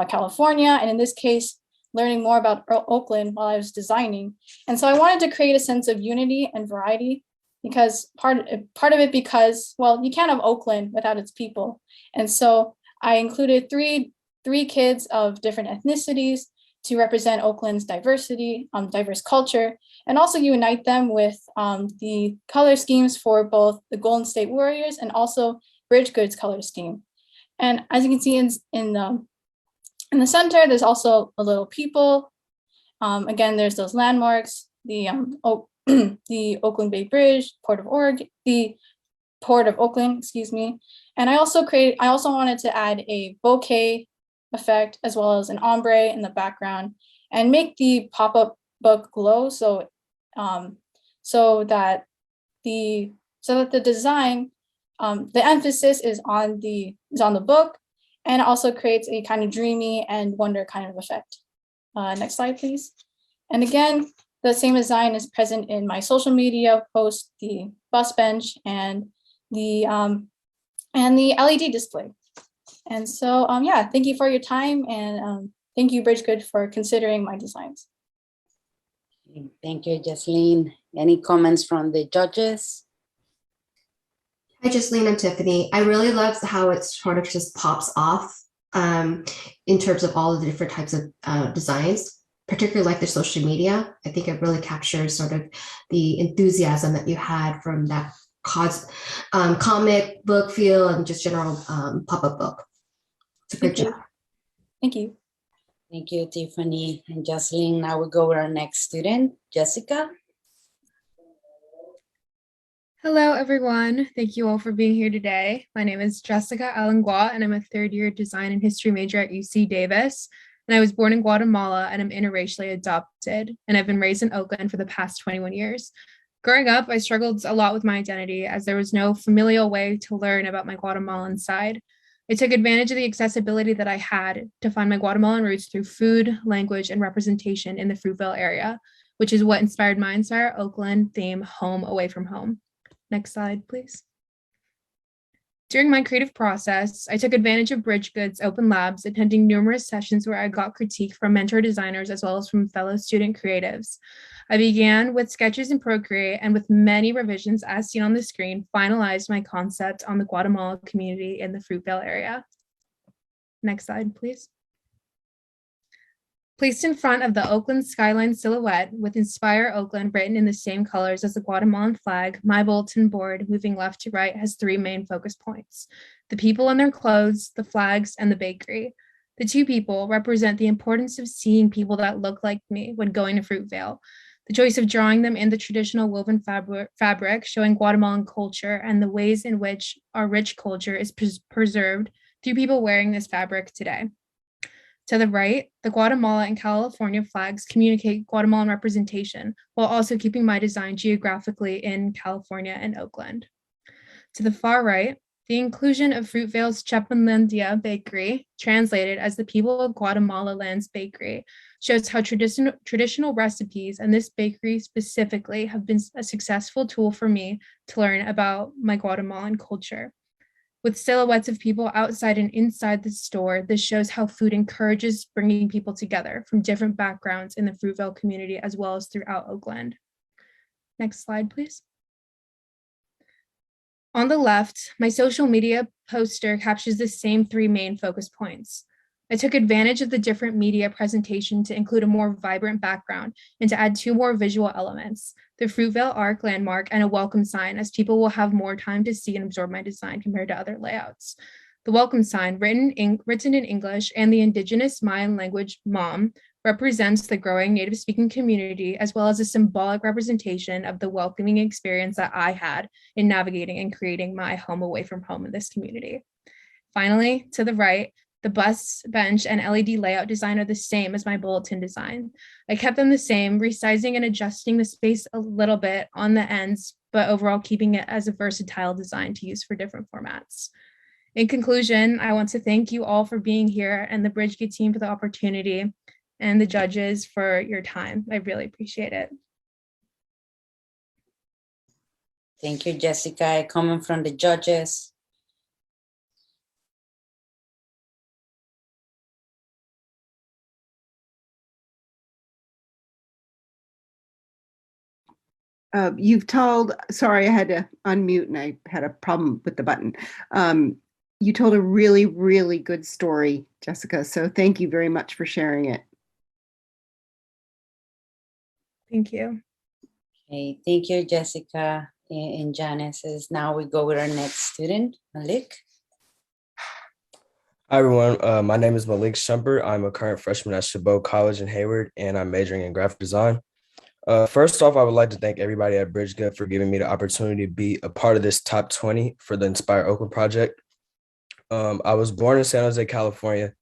California, and in this case, learning more about Oakland while I was designing. And so I wanted to create a sense of unity and variety, because part of it because, well, you can't have Oakland without its people. And so I included three kids of different ethnicities to represent Oakland's diversity, diverse culture, and also unite them with the color schemes for both the Golden State Warriors and also BridgeGood's color scheme. And as you can see in the center, there's also a little people. Again, there's those landmarks, the Oakland Bay Bridge, the Port of Oakland, excuse me. And I also wanted to add a bouquet effect as well as an ombre in the background and make the pop-up book glow so that the design, the emphasis is on the book, and also creates a kind of dreamy and wonder kind of effect. Next slide, please. And again, the same design is present in my social media post, the bus bench, and the LED display. And so, yeah, thank you for your time, and thank you, BridgeGood, for considering my designs. Thank you, Jocelyn. Any comments from the judges? Hi, Jocelyn and Tiffany. I really love how it sort of just pops off in terms of all of the different types of designs, particularly like the social media. I think it really captures sort of the enthusiasm that you had from that comic book feel and just general pop-up book. It's a great job. Thank you. Thank you, Tiffany and Jocelyn. Now we go with our next student, Jessica. Hello, everyone. Thank you all for being here today. My name is Jessica Alan, and I'm a third-year design and history major at UC Davis. And I was born in Guatemala, and I'm interracially adopted. And I've been raised in Oakland for the past 21 years. Growing up, I struggled a lot with my identity as there was no familial way to learn about my Guatemalan side. I took advantage of the accessibility that I had to find my Guatemalan roots through food, language, and representation in the Fruitvale area, which is what inspired my entire Oakland theme, Home Away from Home. Next slide, please. During my creative process, I took advantage of BridgeGood's open labs, attending numerous sessions where I got critique from mentor designers as well as from fellow student creatives. I began with sketches in Procreate, and with many revisions as seen on the screen, finalized my concept on the Guatemala community in the Fruitvale area. Next slide, please. Placed in front of the Oakland skyline silhouette with Inspire Oakland written in the same colors as the Guatemalan flag, my bulletin board, moving left to right, has three main focus points: the people and their clothes, the flags, and the bakery. The two people represent the importance of seeing people that look like me when going to Fruitvale. The choice of drawing them in the traditional woven fabric showing Guatemalan culture and the ways in which our rich culture is preserved through people wearing this fabric today. To the right, the Guatemala and California flags communicate Guatemalan representation while also keeping my design geographically in California and Oakland. To the far right, the inclusion of Fruitvale's Chapanlandia Bakery, translated as the people of Guatemala Land's bakery, shows how traditional recipes and this bakery specifically have been a successful tool for me to learn about my Guatemalan culture. With silhouettes of people outside and inside the store, this shows how food encourages bringing people together from different backgrounds in the Fruitvale community as well as throughout Oakland. Next slide, please. On the left, my social media poster captures the same three main focus points. I took advantage of the different media presentation to include a more vibrant background and to add two more visual elements: the Fruitvale Arc landmark and a welcome sign, as people will have more time to see and absorb my design compared to other layouts. The welcome sign, written in English and the indigenous Mayan language MOM, represents the growing native speaking community as well as a symbolic representation of the welcoming experience that I had in navigating and creating my home away from home in this community. Finally, to the right, the bus, bench, and LED layout design are the same as my bulletin design. I kept them the same, resizing and adjusting the space a little bit on the ends, but overall keeping it as a versatile design to use for different formats. In conclusion, I want to thank you all for being here and the BridgeGood team for the opportunity and the judges for your time. I really appreciate it. Thank you, Jessica. Coming from the judges. You've told, sorry, I had to unmute and I had a problem with the button. You told a really, really good story, Jessica. So thank you very much for sharing it. Thank you. Okay, thank you, Jessica and Janice. Now we go with our next student, Malik. Hi, everyone. My name is Malik Shumpert. I'm a current freshman at Chabot College in Hayward, and I'm majoring in graphic design. First off, I would like to thank everybody at BridgeGood for giving me the opportunity to be a part of this top 20 for the Inspire Oakland project. I was born in San Jose, California,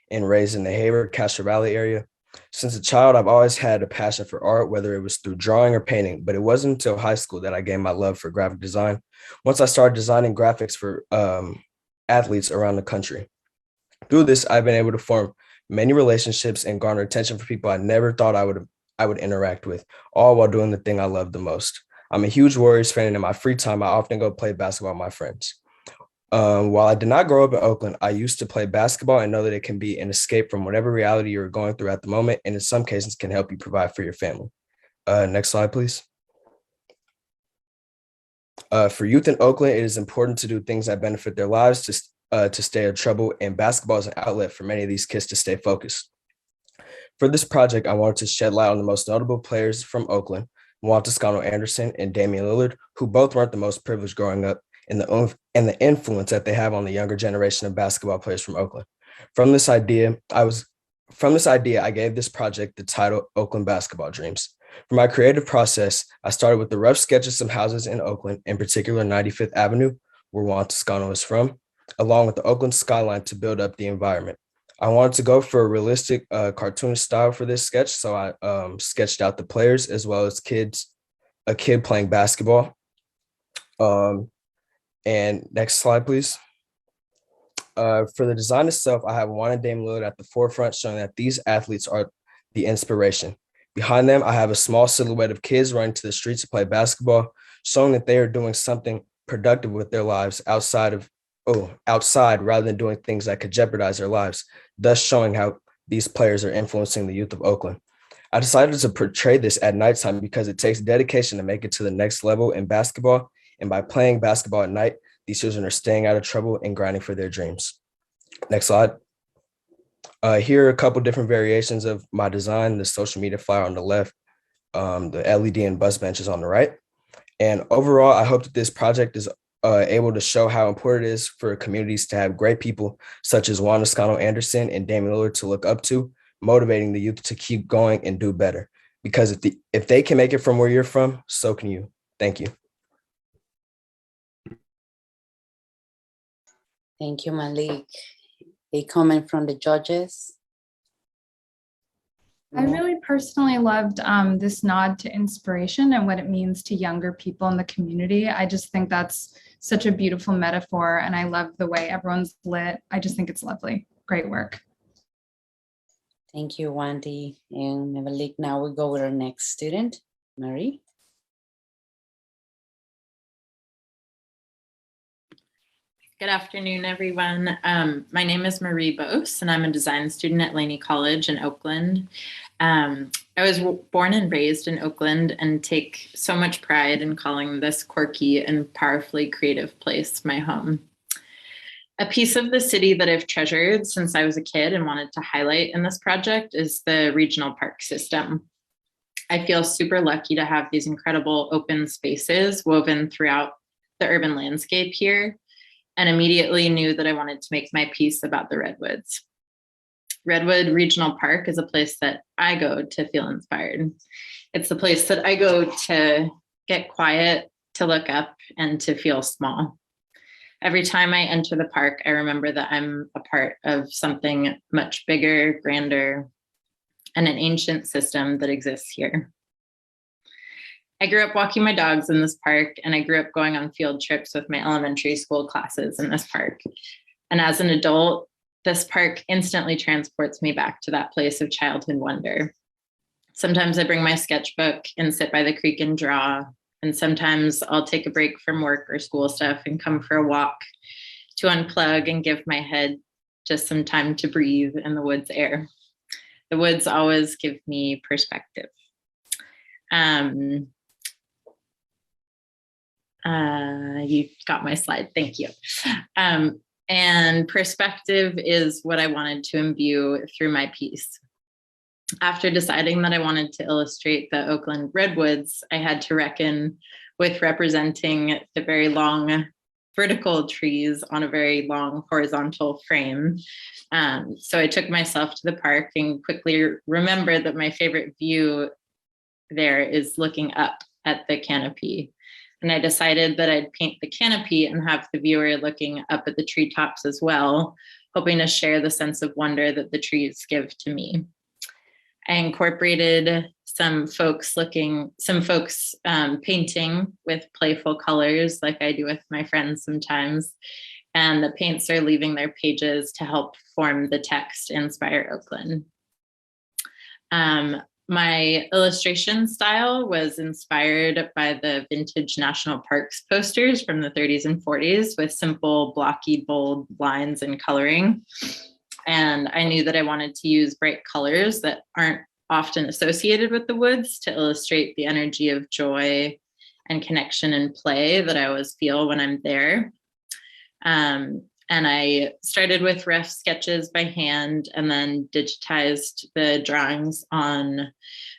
and raised in the Hayward, Castro Valley area. Since a child, I've always had a passion for art, whether it was through drawing or painting, but it wasn't until high school that I gained my love for graphic design. Once I started designing graphics for athletes around the country. Through this, I've been able to form many relationships and garner attention for people I never thought I would interact with, all while doing the thing I love the most. I'm a huge Warriors fan, and in my free time, I often go play basketball with my friends. While I did not grow up in Oakland, I used to play basketball and know that it can be an escape from whatever reality you're going through at the moment, and in some cases can help you provide for your family. Next slide, please. For youth in Oakland, it is important to do things that benefit their lives to stay out of trouble, and basketball is an outlet for many of these kids to stay focused. For this project, I wanted to shed light on the most notable players from Oakland, Juan Toscano Anderson and Damian Lillard, who both weren't the most privileged growing up, and the influence that they have on the younger generation of basketball players from Oakland. From this idea, I gave this project the title Oakland Basketball Dreams. For my creative process, I started with the rough sketch of some houses in Oakland, in particular 95th Avenue, where Juan Toscano is from, along with the Oakland skyline to build up the environment. I wanted to go for a realistic cartoonish style for this sketch, so I sketched out the players as well as a kid playing basketball. And next slide, please. For the design itself, I have Juan and Dame Lillard at the forefront, showing that these athletes are the inspiration. Behind them, I have a small silhouette of kids running to the streets to play basketball, showing that they are doing something productive with their lives outside rather than doing things that could jeopardize their lives, thus showing how these players are influencing the youth of Oakland. I decided to portray this at nighttime because it takes dedication to make it to the next level in basketball, and by playing basketball at night, these children are staying out of trouble and grinding for their dreams. Next slide. Here are a couple different variations of my design, the social media flyer on the left, the LED and bus benches on the right. And overall, I hope that this project is able to show how important it is for communities to have great people such as Juan Toscano Anderson and Damian Lillard to look up to, motivating the youth to keep going and do better. Because if they can make it from where you're from, so can you. Thank you. Thank you, Malik. A comment from the judges? I really personally loved this nod to inspiration and what it means to younger people in the community. I just think that's such a beautiful metaphor, and I love the way everyone's lit. I just think it's lovely. Great work. Thank you, Wendy and Malik. Now we go with our next student, Marie. Good afternoon, everyone. My name is Marie Bose, and I'm a design student at Laney College in Oakland. I was born and raised in Oakland and take so much pride in calling this quirky and powerfully creative place my home. A piece of the city that I've treasured since I was a kid and wanted to highlight in this project is the regional park system. I feel super lucky to have these incredible open spaces woven throughout the urban landscape here, and immediately knew that I wanted to make my piece about the Redwoods. Redwood Regional Park is a place that I go to feel inspired. It's the place that I go to get quiet, to look up, and to feel small. Every time I enter the park, I remember that I'm a part of something much bigger, grander, and an ancient system that exists here. I grew up walking my dogs in this park, and I grew up going on field trips with my elementary school classes in this park. And as an adult, this park instantly transports me back to that place of childhood wonder. Sometimes I bring my sketchbook and sit by the creek and draw. And sometimes I'll take a break from work or school stuff and come for a walk to unplug and give my head just some time to breathe in the woods air. The woods always give me perspective. You got my slide, thank you. And perspective is what I wanted to imbue through my piece. After deciding that I wanted to illustrate the Oakland Redwoods, I had to reckon with representing the very long vertical trees on a very long horizontal frame. So I took myself to the park and quickly remembered that my favorite view there is looking up at the canopy. And I decided that I'd paint the canopy and have the viewer looking up at the treetops as well, hoping to share the sense of wonder that the trees give to me. I incorporated some folks painting with playful colors like I do with my friends sometimes. And the paints are leaving their pages to help form the text Inspire Oakland. My illustration style was inspired by the vintage national parks posters from the 30s and 40s with simple, blocky, bold lines and coloring. And I knew that I wanted to use bright colors that aren't often associated with the woods to illustrate the energy of joy and connection and play that I always feel when I'm there. And I started with rough sketches by hand and then digitized the drawings on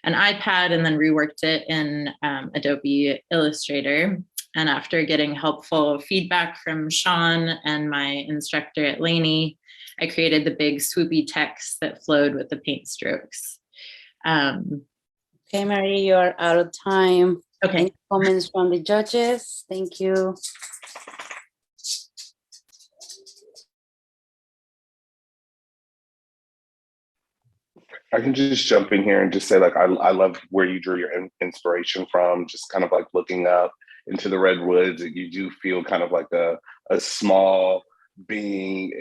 an iPad and then reworked it in Adobe Illustrator. And after getting helpful feedback from Sean and my instructor at Laney, I created the big swoopy text that flowed with the paint strokes. Okay, Marie, you are out of time. Okay. Any comments from the judges? Thank you. I can just jump in here and just say, like, I love where you drew your inspiration from, just kind of like looking up into the redwoods. You do feel kind of like a small being,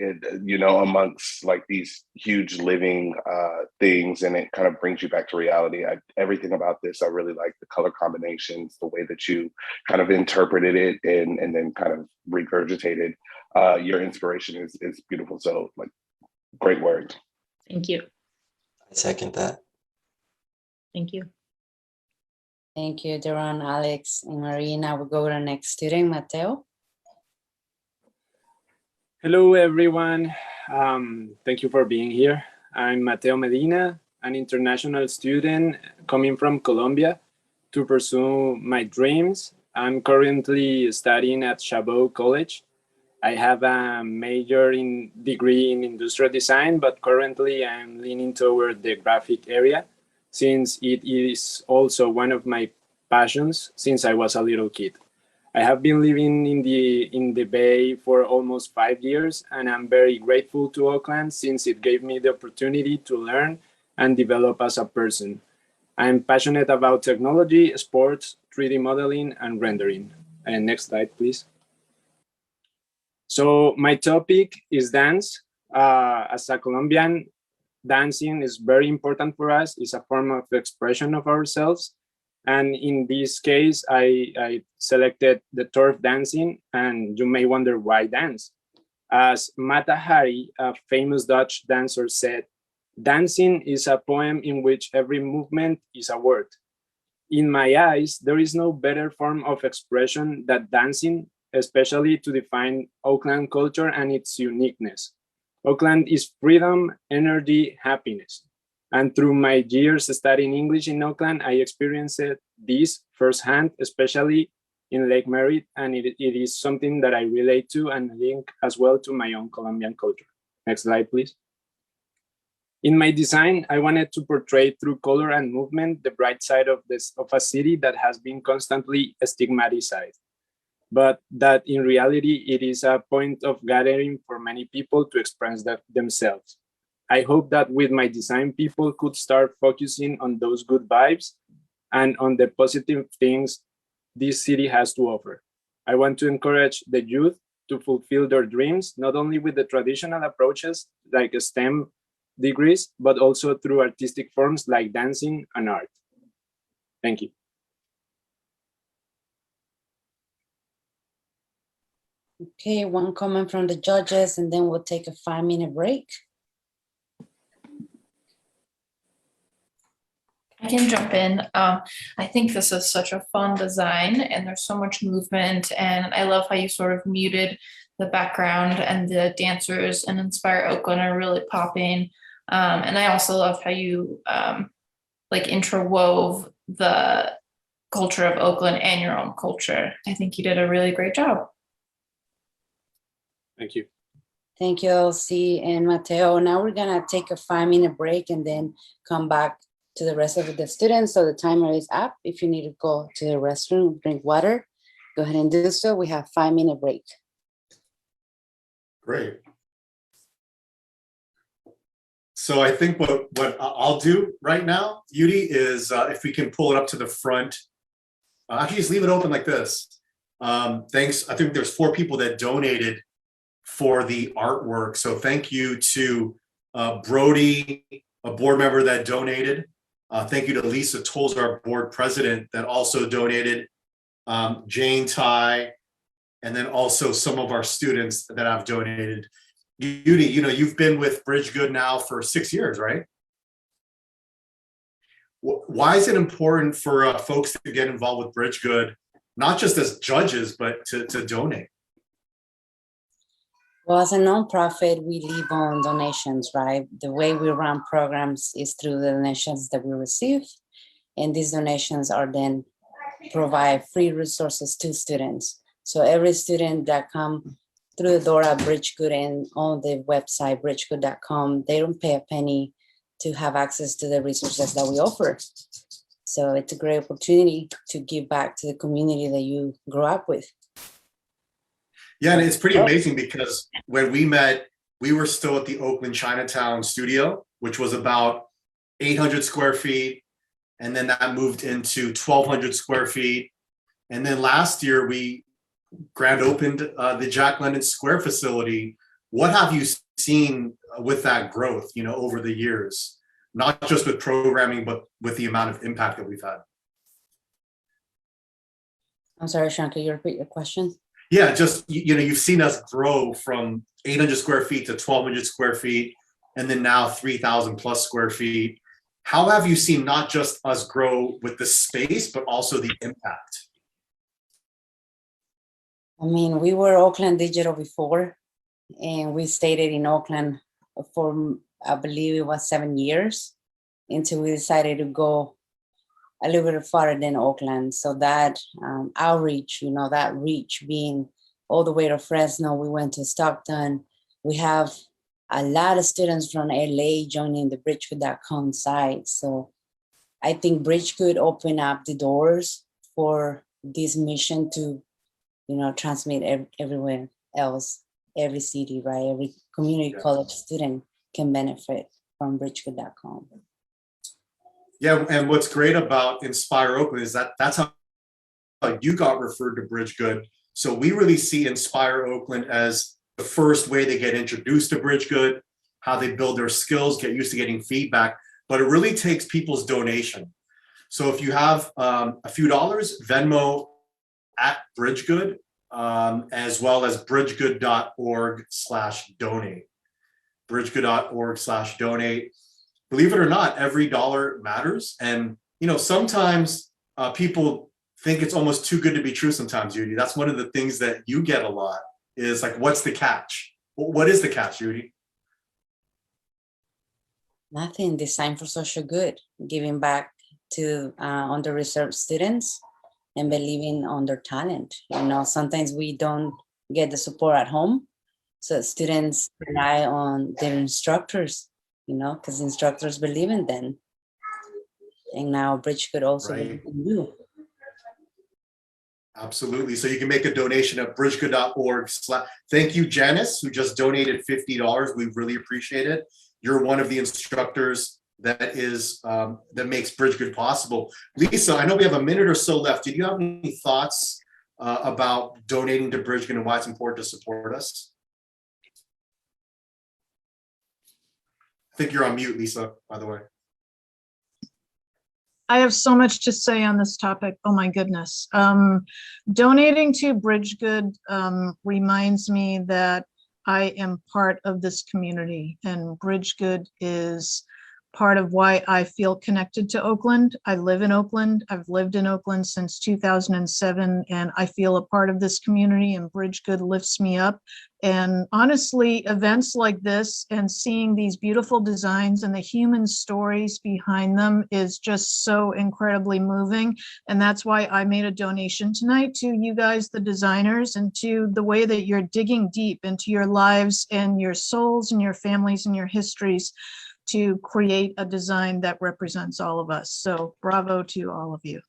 you know, amongst like these huge living things, and it kind of brings you back to reality. Everything about this, I really like the color combinations, the way that you kind of interpreted it and then kind of regurgitated. Your inspiration is beautiful. So, like, great work. Thank you. I second that. Thank you. Thank you, Duran, Alex, and Marie. Now we'll go to the next student, Matteo. Hello, everyone. Thank you for being here. I'm Matteo Medina, an international student coming from Colombia to pursue my dreams. I'm currently studying at Chabot College. I have a degree in industrial design, but currently I'm leaning toward the graphic area since it is also one of my passions since I was a little kid. I have been living in the Bay for almost 5 years, and I'm very grateful to Oakland since it gave me the opportunity to learn and develop as a person. I'm passionate about technology, sports, 3D modeling, and rendering. And next slide, please. So my topic is dance. As a Colombian, dancing is very important for us. It's a form of expression of ourselves. And in this case, I selected the turf dancing, and you may wonder why dance. As Mata Hari, a famous Dutch dancer, said, dancing is a poem in which every movement is a word. In my eyes, there is no better form of expression than dancing, especially to define Oakland culture and its uniqueness. Oakland is freedom, energy, happiness. And through my years studying English in Oakland, I experienced this firsthand, especially in Lake Merritt, and it is something that I relate to and link as well to my own Colombian culture. Next slide, please. In my design, I wanted to portray through color and movement the bright side of a city that has been constantly stigmatized, but that in reality, it is a point of gathering for many people to express themselves. I hope that with my design, people could start focusing on those good vibes and on the positive things this city has to offer. I want to encourage the youth to fulfill their dreams, not only with the traditional approaches like STEM degrees, but also through artistic forms like dancing and art. Thank you. Okay, one comment from the judges, and then we'll take a 5-minute break. I can jump in. I think this is such a fun design and there's so much movement, and I love how you sort of muted the background and the dancers and Inspire Oakland are really popping. And I also love how you like interwove the culture of Oakland and your own culture. I think you did a really great job. Thank you. Thank you, Elsie and Matteo. Now we're gonna take a 5-minute break and then come back to the rest of the students. So the timer is up. If you need to go to the restroom, drink water, go ahead and do so. We have 5-minute break. Great. So I think what I'll do right now, Yudi, is if we can pull it up to the front. Actually, just leave it open like this. Thanks. I think there's 4 people that donated for the artwork. So thank you to Brody, a board member that donated. Thank you to Lisa Tolls, our board president, that also donated. Jane Ty, and then also some of our students that have donated. Yudi, you know, you've been with BridgeGood now for 6 years, right? Why is it important for folks to get involved with BridgeGood, not just as judges, but to donate? Well, as a nonprofit, we live on donations, right? The way we run programs is through the donations that we receive. And these donations are then provide free resources to students. So every student that come through the door at BridgeGood and on the website, bridgegood.com, they don't pay a penny to have access to the resources that we offer. So it's a great opportunity to give back to the community that you grew up with. Yeah, and it's pretty amazing because when we met, we were still at the Oakland Chinatown studio, which was about 800 square feet. And then that moved into 1,200 square feet. And then last year, we grand opened the Jack London Square facility. What have you seen with that growth, you know, over the years? Not just with programming, but with the amount of impact that we've had. I'm sorry, Sean, can you repeat your question? Yeah, just, you know, you've seen us grow from 800 square feet to 1,200 square feet, and then now 3,000 plus square feet. How have you seen not just us grow with the space, but also the impact? I mean, we were Oakland Digital before, and we stayed in Oakland for, I believe it was 7 years, until we decided to go a little bit farther than Oakland. So that outreach, that reach being all the way to Fresno, we went to Stockton. We have a lot of students from LA joining the BridgeGood.com site. So I think BridgeGood opened up the doors for this mission to, transmit everywhere else, every city, right? Every community college student can benefit from BridgeGood.com. Yeah, and what's great about Inspire Oakland is that that's how you got referred to BridgeGood. So we really see Inspire Oakland as the first way they get introduced to BridgeGood, how they build their skills, get used to getting feedback, but it really takes people's donation. So if you have a few dollars, Venmo at BridgeGood, as well as bridgegood.org/donate. bridgegood.org/donate. Believe it or not, every dollar matters. And, sometimes people think it's almost too good to be true sometimes, Judy. That's one of the things that you get a lot is like, what's the catch? What is the catch, Judy? Nothing. Designed for social good, giving back to under-reserved students and believing on their talent. Sometimes we don't get the support at home. So students rely on their instructors, because instructors believe in them. And now BridgeGood also believe in you. Absolutely. So you can make a donation at bridgegood.org. Thank you, Janice, who just donated $50. We really appreciate it. You're one of the instructors that makes BridgeGood possible. Lisa, I know we have a minute or so left. Did you have any thoughts about donating to BridgeGood and why it's important to support us? I think you're on mute, Lisa, by the way. I have so much to say on this topic. Oh my goodness. Donating to BridgeGood reminds me that I am part of this community, and BridgeGood is part of why I feel connected to Oakland. I live in Oakland. I've lived in Oakland since 2007, and I feel a part of this community, and BridgeGood lifts me up. And honestly, events like this and seeing these beautiful designs and the human stories behind them is just so incredibly moving. And that's why I made a donation tonight to you guys, the designers, and to the way that you're digging deep into your lives and your souls and your families and your histories to create a design that represents all of us. So bravo to all of you.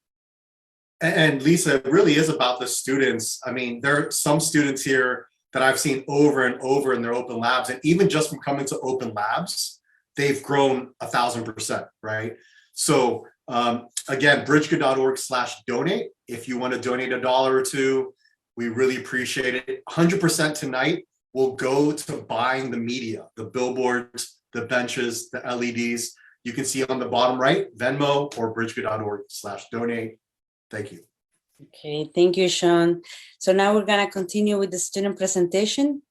And Lisa, it really is about the students. I mean, there are some students here that I've seen over and over in their open labs. And even just from coming to open labs, they've grown 1,000%, right? So again, bridgegood.org/donate. If you want to donate $1 or $2, we really appreciate it. 100% tonight will go to buying the media, the billboards, the benches, the LEDs. You can see on the bottom right, Venmo or bridgegood.org/donate. Thank you. Okay, thank you, Sean. So now we're gonna continue with the student presentation.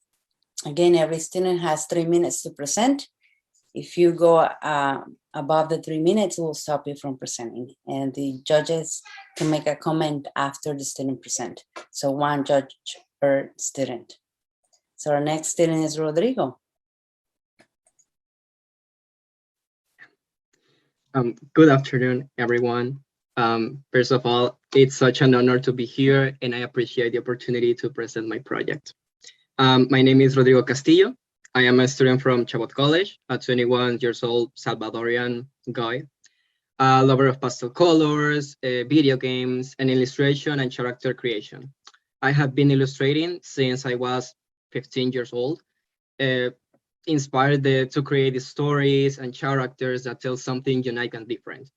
Again, every student has 3 minutes to present. If you go above the 3 minutes, we'll stop you from presenting. And the judges can make a comment after the student present. So one judge per student. So our next student is Rodrigo. Good afternoon, everyone. First of all, it's such an honor to be here, and I appreciate the opportunity to present my project. My name is Rodrigo Castillo. I am a student from Chabot College, a 21 years old Salvadorian guy, a lover of pastel colors, video games, and illustration and character creation. I have been illustrating since I was 15 years old, inspired to create the stories and characters that tell something unique and different.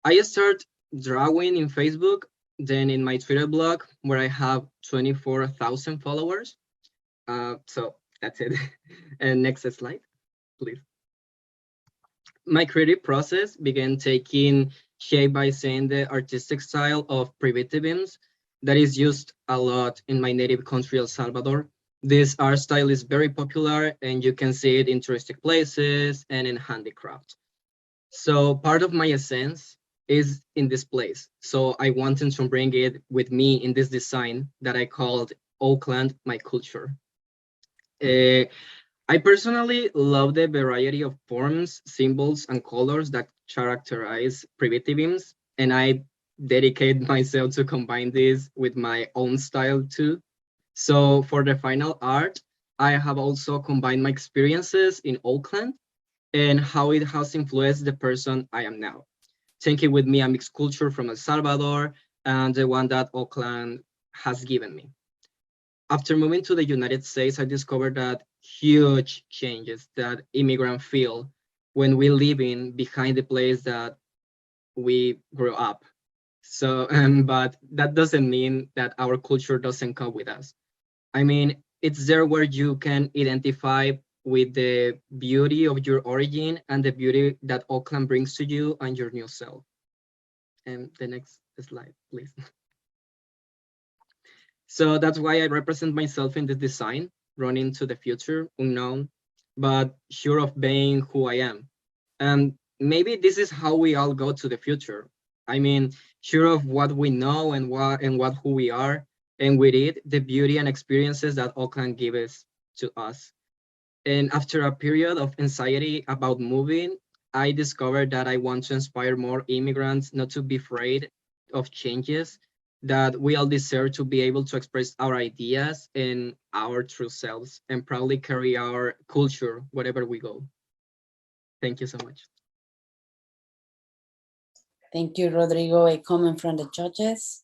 I started drawing in Facebook, then in my Twitter blog, where I have 24,000 followers. So that's it. And next slide, please. My creative process began taking shape by seeing the artistic style of primitivism that is used a lot in my native country, El Salvador. This art style is very popular, and you can see it in touristic places and in handicraft. So part of my essence is in this place. So I wanted to bring it with me in this design that I called Oakland, My Culture. I personally love the variety of forms, symbols, and colors that characterize primitivism, and I dedicate myself to combine this with my own style too. So for the final art, I have also combined my experiences in Oakland and how it has influenced the person I am now. Taking with me a mixed culture from El Salvador and the one that Oakland has given me. After moving to the United States, I discovered that huge changes that immigrants feel when we live in behind the place that we grew up. So, but that doesn't mean that our culture doesn't come with us. I mean, it's there where you can identify with the beauty of your origin and the beauty that Oakland brings to you and your new self. And the next slide, please. So that's why I represent myself in this design, running to the future, unknown, but sure of being who I am. And maybe this is how we all go to the future. I mean, sure of what we know and what who we are, and with it, the beauty and experiences that Oakland gives to us. And after a period of anxiety about moving, I discovered that I want to inspire more immigrants not to be afraid of changes, that we all deserve to be able to express our ideas and our true selves and proudly carry our culture wherever we go. Thank you so much. Thank you, Rodrigo. A comment from the judges?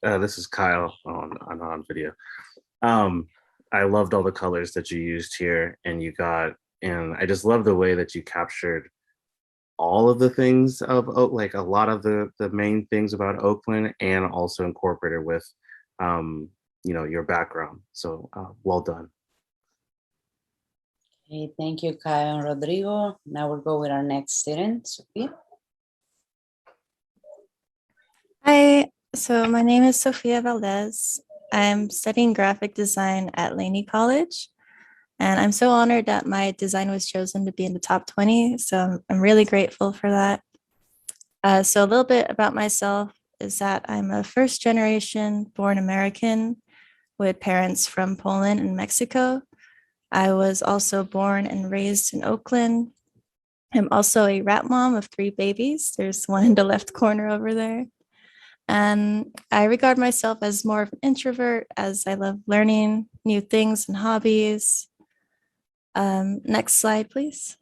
This is Kyle on video. I loved all the colors that you used here, and I just love the way that you captured all of the things of like a lot of the main things about Oakland, and also incorporated with your background. So well done. Okay, thank you, Kyle and Rodrigo. Now we'll go with our next student, Sofia. Hi, so my name is Sofia Valdez. I'm studying graphic design at Laney College, and I'm so honored that my design was chosen to be in the top 20, so I'm really grateful for that. So a little bit about myself is that I'm a first generation born American with parents from Poland and Mexico. I was also born and raised in Oakland. I'm also a rat mom of 3 babies. There's one in the left corner over there. And I regard myself as more of an introvert, as I love learning new things and hobbies. Next slide, please.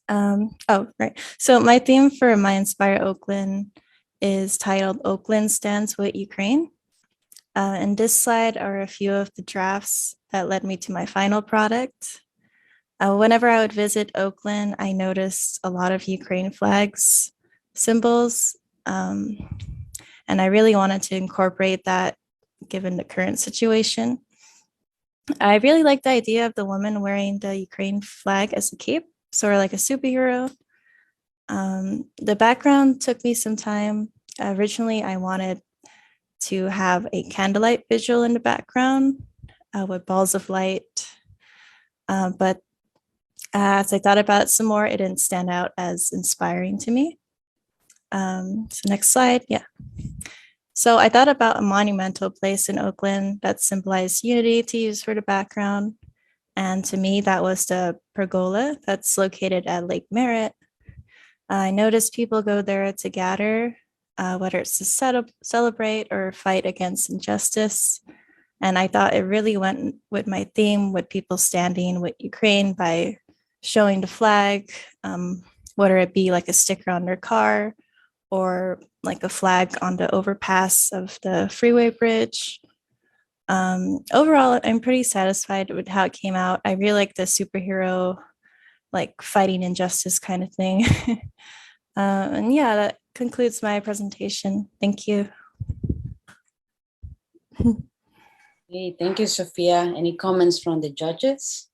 Oh, right. So my theme for my Inspire Oakland is titled Oakland Stands with Ukraine. And this slide are a few of the drafts that led me to my final product. Whenever I would visit Oakland, I noticed a lot of Ukraine flags, symbols, and I really wanted to incorporate that given the current situation. I really like the idea of the woman wearing the Ukraine flag as a cape, sort of like a superhero. The background took me some time. Originally, I wanted to have a candlelight visual in the background with balls of light. But as I thought about it some more, it didn't stand out as inspiring to me. So next slide, yeah. So I thought about a monumental place in Oakland that symbolized unity to use for the background. And to me, that was the pergola that's located at Lake Merritt. I noticed people go there to gather, whether it's to celebrate or fight against injustice. And I thought it really went with my theme, with people standing with Ukraine by showing the flag, whether it be like a sticker on their car or like a flag on the overpass of the freeway bridge. Overall, I'm pretty satisfied with how it came out. I really like the superhero, like fighting injustice kind of thing. And yeah, that concludes my presentation. Thank you. Okay, thank you, Sophia. Any comments from the judges?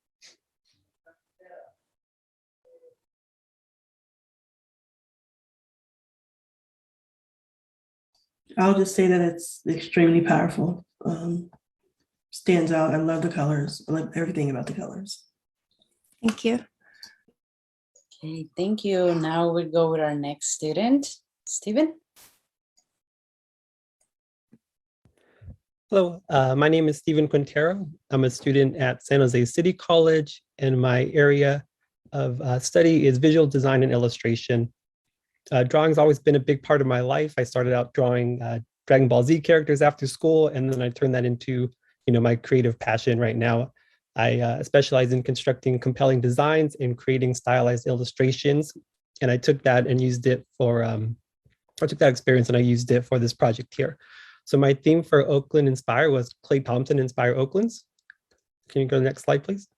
I'll just say that it's extremely powerful. Stands out. I love the colors. I love everything about the colors. Thank you. Okay, thank you. Now we go with our next student, Steven. Hello, my name is Steven Quintero. I'm a student at San Jose City College, and my area of study is visual design and illustration. Drawing's always been a big part of my life. I started out drawing Dragon Ball Z characters after school, and then I turned that into, my creative passion right now. I specialize in constructing compelling designs and creating stylized illustrations, and I took that and used it for, I took that experience and I used it for this project here. So my theme for Oakland Inspire was Clay Thompson Inspire Oaklands. Can you go to the next slide, please?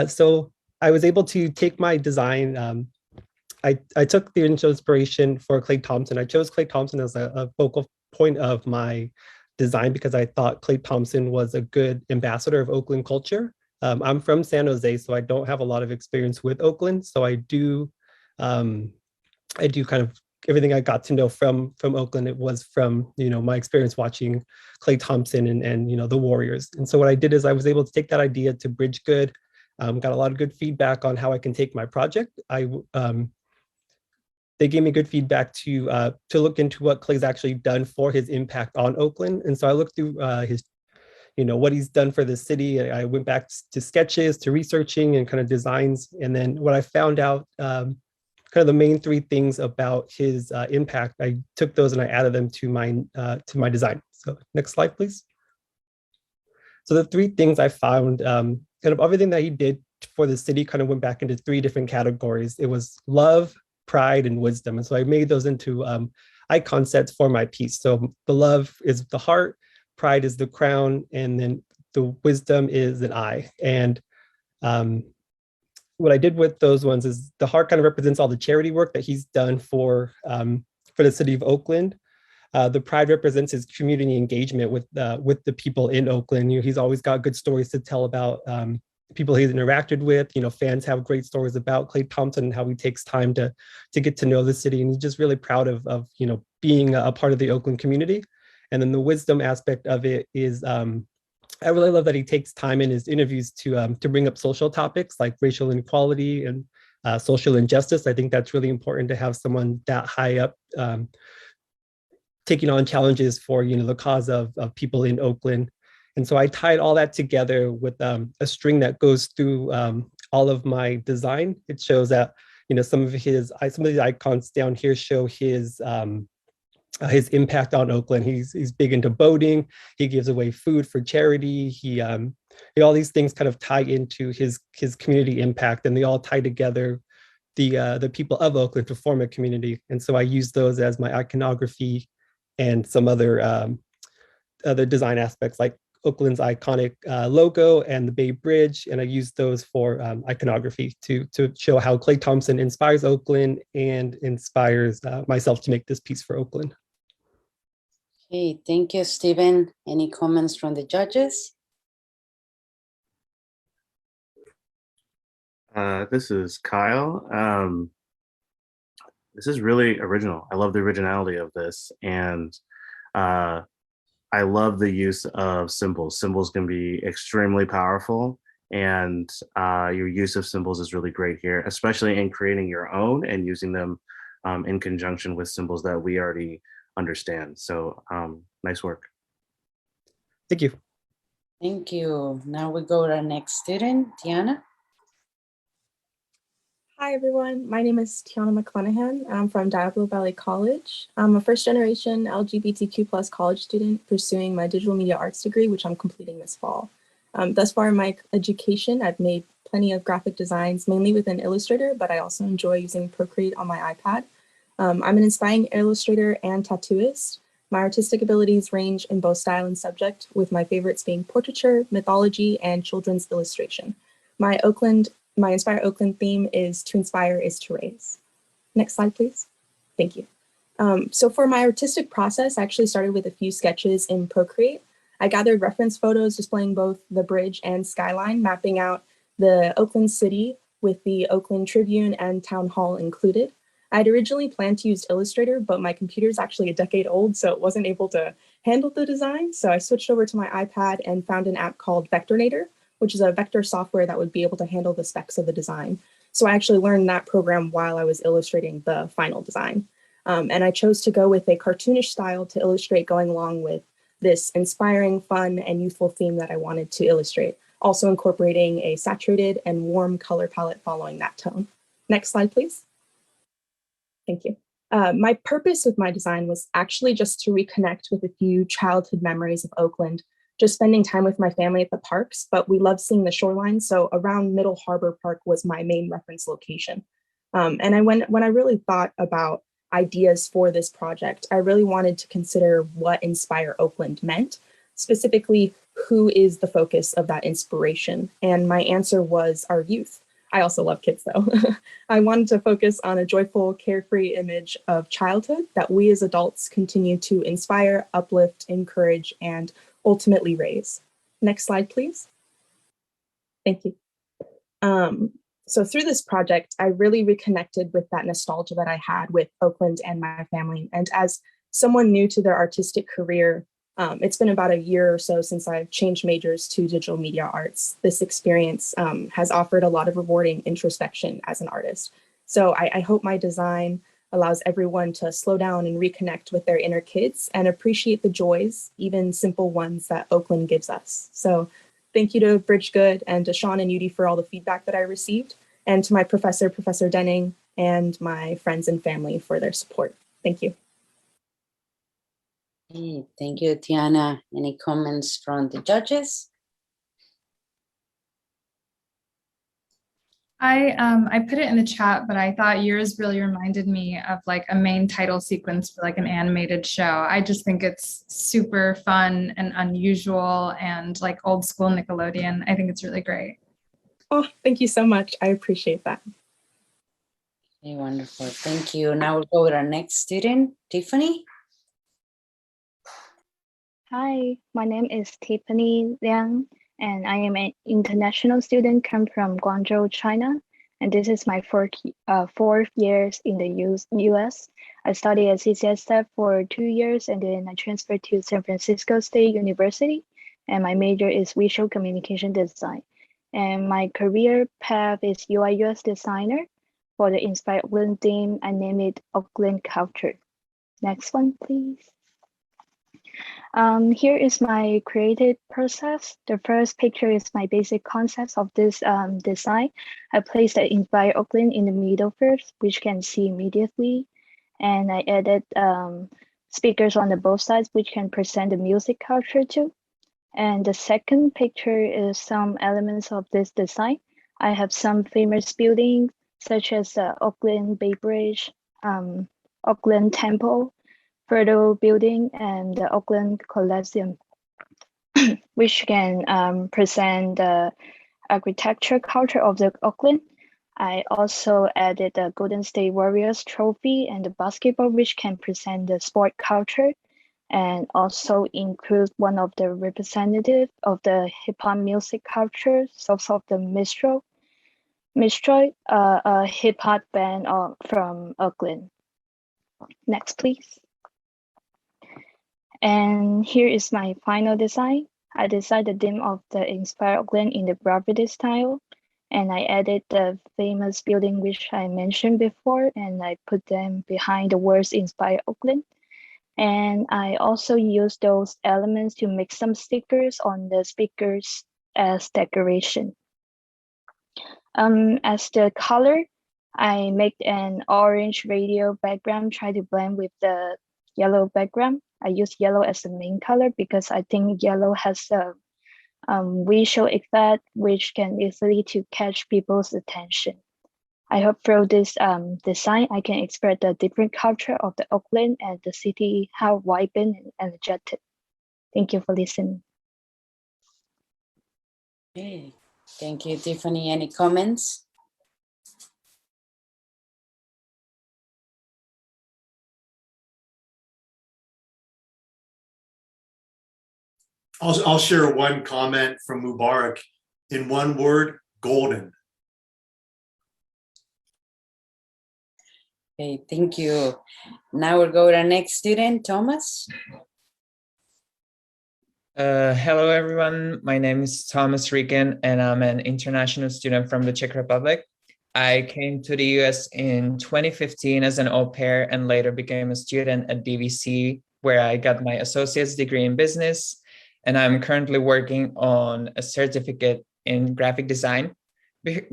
So I was able to take my design. I took the initial inspiration for Clay Thompson. I chose Clay Thompson as a focal point of my design because I thought Clay Thompson was a good ambassador of Oakland culture. I'm from San Jose, so I don't have a lot of experience with Oakland. So I do kind of everything I got to know from Oakland. It was from my experience watching Clay Thompson and the Warriors. And so what I did is I was able to take that idea to BridgeGood. Got a lot of good feedback on how I can take my project. They gave me good feedback to look into what Clay's actually done for his impact on Oakland. And so I looked through his, what he's done for the city. I went back to sketches, to researching and kind of designs. And then what I found out, kind of the main three things about his impact, I took those and I added them to my design. So next slide, please. So the three things I found, kind of everything that he did for the city kind of went back into three different categories. It was love, pride, and wisdom. And so I made those into icon sets for my piece. So the love is the heart, pride is the crown, and then the wisdom is an eye. And what I did with those ones is the heart kind of represents all the charity work that he's done for the city of Oakland. The pride represents his community engagement with the people in Oakland. He's always got good stories to tell about people he's interacted with. Fans have great stories about Clay Thompson and how he takes time to get to know the city. And he's just really proud of being a part of the Oakland community. And then the wisdom aspect of it is, I really love that he takes time in his interviews to bring up social topics like racial inequality and social injustice. I think that's really important to have someone that high up taking on challenges for the cause of people in Oakland. And so I tied all that together with a string that goes through all of my design. It shows that some of the icons down here show his impact on Oakland. He's big into boating. He gives away food for charity. He all these things kind of tie into his community impact, and they all tie together the people of Oakland to form a community. And so I use those as my iconography and some other design aspects like Oakland's iconic logo and the Bay Bridge. And I use those for iconography to show how Clay Thompson inspires Oakland and inspires myself to make this piece for Oakland. Okay, thank you, Stephen. Any comments from the judges? This is Kyle. This is really original. I love the originality of this. And I love the use of symbols. Symbols can be extremely powerful, and your use of symbols is really great here, especially in creating your own and using them in conjunction with symbols that we already understand. So nice work. Thank you. Thank you. Now we go to our next student, Tiana. Hi, everyone. My name is Tiana McClanahan. I'm from Diablo Valley College. I'm a first-generation LGBTQ+ college student pursuing my digital media arts degree, which I'm completing this fall. Thus far in my education, I've made plenty of graphic designs, mainly within Illustrator, but I also enjoy using Procreate on my iPad. I'm an inspiring illustrator and tattooist. My artistic abilities range in both style and subject, with my favorites being portraiture, mythology, and children's illustration. My Inspire Oakland theme is "To inspire is to raise." Next slide, please. Thank you. So for my artistic process, I actually started with a few sketches in Procreate. I gathered reference photos displaying both the bridge and skyline, mapping out the Oakland city with the Oakland Tribune and Town Hall included. I'd originally planned to use Illustrator, but my computer is actually a decade old, so it wasn't able to handle the design. So I switched over to my iPad and found an app called Vectornator, which is a vector software that would be able to handle the specs of the design. So I actually learned that program while I was illustrating the final design. And I chose to go with a cartoonish style to illustrate, going along with this inspiring, fun, and youthful theme that I wanted to illustrate, also incorporating a saturated and warm color palette following that tone. Next slide, please. Thank you. My purpose with my design was actually just to reconnect with a few childhood memories of Oakland, just spending time with my family at the parks, but we love seeing the shoreline, so around Middle Harbor Park was my main reference location. And when I really thought about ideas for this project, I really wanted to consider what Inspire Oakland meant, specifically who is the focus of that inspiration. And my answer was our youth. I also love kids though. I wanted to focus on a joyful, carefree image of childhood that we as adults continue to inspire, uplift, encourage, and ultimately raise. Next slide, please. Thank you. So through this project, I really reconnected with that nostalgia that I had with Oakland and my family. And as someone new to their artistic career, it's been about a year or so since I've changed majors to digital media arts. This experience has offered a lot of rewarding introspection as an artist. So I hope my design allows everyone to slow down and reconnect with their inner kids and appreciate the joys, even simple ones, that Oakland gives us. So thank you to BridgeGood and to Sean and Yudi for all the feedback that I received, and to my professor, Professor Denning, and my friends and family for their support. Thank you. Hey, thank you, Tiana. Any comments from the judges? I put it in the chat, but I thought yours really reminded me of like a main title sequence for like an animated show. I just think it's super fun and unusual and like old school Nickelodeon. I think it's really great. Oh, thank you so much. I appreciate that. Okay, wonderful. Thank you. Now we'll go with our next student, Tiffany. Hi, my name is Tiffany Liang, and I am an international student come from Guangzhou, China. And this is my fourth year in the US. I studied at CCSF for 2 years, and then I transferred to San Francisco State University. And my major is visual communication design. And my career path is UI UX designer. For the Inspire Oakland theme, I named it Oakland Culture. Next one, please. Here is my creative process. The first picture is my basic concepts of this design. I placed the Inspire Oakland in the middle first, which can see immediately. And I added speakers on the both sides, which can present the music culture too. And the second picture is some elements of this design. I have some famous buildings, such as the Oakland Bay Bridge, Oakland Temple, Federal Building, and the Oakland Coliseum, which can present the architecture culture of the Oakland. I also added the Golden State Warriors trophy and the basketball, which can present the sport culture, and also include one of the representative of the hip hop music culture, Source of the Mistral, a hip hop band from Oakland. Next, please. And here is my final design. I designed the theme of the Inspire Oakland in the graffiti style, and I added the famous building which I mentioned before, and I put them behind the words Inspire Oakland. And I also used those elements to make some stickers on the speakers as decoration. As the color, I make an orange radio background, try to blend with the yellow background. I use yellow as the main color because I think yellow has a visual effect which can easily to catch people's attention. I hope through this design, I can express the different culture of the Oakland and the city, how vibrant and energetic. Thank you for listening. Okay. Thank you, Tiffany. Any comments? I'll share one comment from Mubarak. In one word, golden. Okay, thank you. Now we'll go to our next student, Thomas. Hello, everyone. My name is Thomas Ricken, and I'm an international student from the Czech Republic. I came to the US in 2015 as an au pair and later became a student at DVC where I got my associate's degree in business. And I'm currently working on a certificate in graphic design.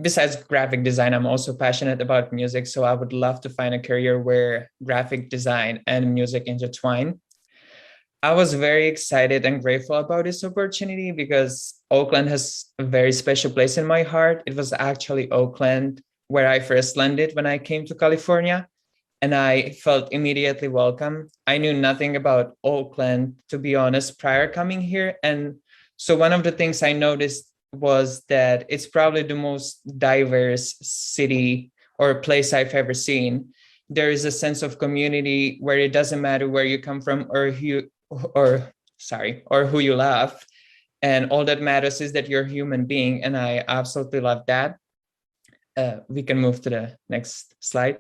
Besides graphic design, I'm also passionate about music. So I would love to find a career where graphic design and music intertwine. I was very excited and grateful about this opportunity because Oakland has a very special place in my heart. It was actually Oakland where I first landed when I came to California, and I felt immediately welcome. I knew nothing about Oakland, to be honest, prior coming here. And so one of the things I noticed was that it's probably the most diverse city or place I've ever seen. There is a sense of community where it doesn't matter where you come from or who you love. And all that matters is that you're a human being. And I absolutely love that. We can move to the next slide.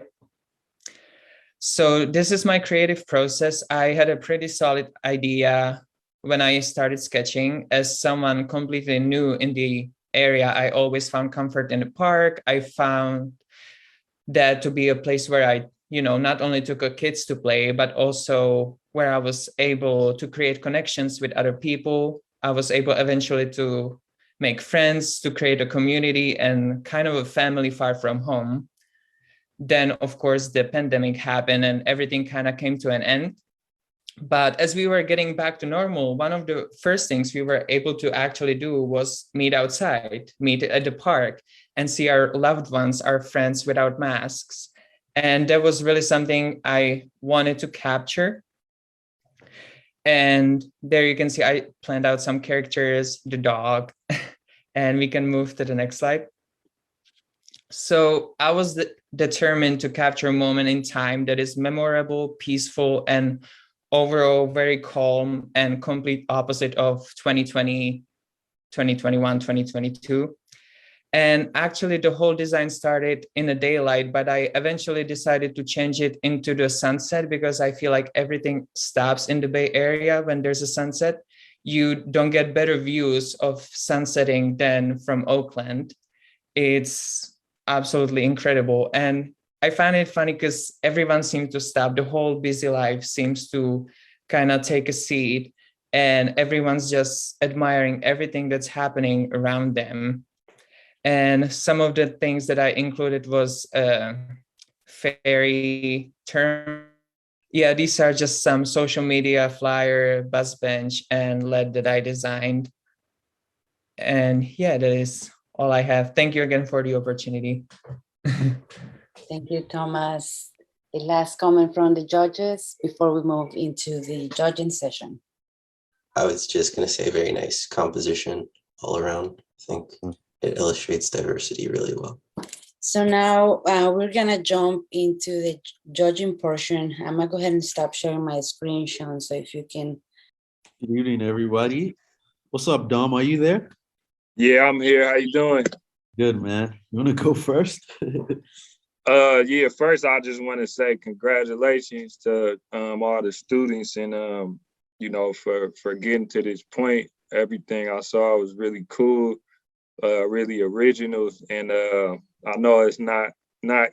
So this is my creative process. I had a pretty solid idea when I started sketching. As someone completely new in the area, I always found comfort in the park. I found that to be a place where I, not only took kids to play, but also where I was able to create connections with other people. I was able eventually to make friends, to create a community and kind of a family far from home. Then, of course, the pandemic happened and everything kind of came to an end. But as we were getting back to normal, one of the first things we were able to actually do was meet outside, meet at the park, and see our loved ones, our friends without masks. And that was really something I wanted to capture. And there you can see I planned out some characters, the dog, and we can move to the next slide. So I was determined to capture a moment in time that is memorable, peaceful, and overall very calm and complete opposite of 2020, 2021, 2022. And actually the whole design started in the daylight, but I eventually decided to change it into the sunset because I feel like everything stops in the Bay Area when there's a sunset. You don't get better views of sunsetting than from Oakland. It's absolutely incredible. And I find it funny because everyone seems to stop. The whole busy life seems to kind of take a seat and everyone's just admiring everything that's happening around them. And some of the things that I included was fairy term. Yeah, these are just some social media flyer, bus bench, and LED that I designed. And yeah, that is all I have. Thank you again for the opportunity. Thank you, Thomas. A last comment from the judges before we move into the judging session. I was just going to say very nice composition all around. I think it illustrates diversity really well. So now we're gonna jump into the judging portion. I'm gonna go ahead and stop sharing my screen, Sean, so if you can. Good evening, everybody. What's up, Dom? Are you there? Yeah, I'm here. How you doing? Good, man. You want to go first? Yeah, first I just want to say congratulations to all the students and for getting to this point. Everything I saw was really cool, really original, and I know it's not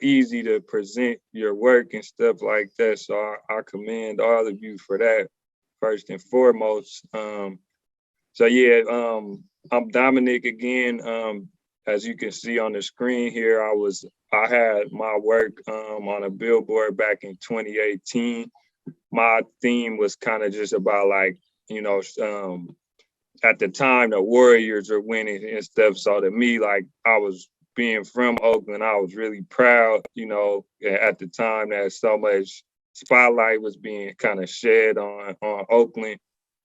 easy to present your work and stuff like that. So I commend all of you for that first and foremost. So yeah, I'm Dominic again. As you can see on the screen here, I had my work on a billboard back in 2018. My theme was kind of just about like, at the time the Warriors are winning and stuff. So to me, like I was being from Oakland, I was really proud, at the time that so much spotlight was being kind of shed on Oakland.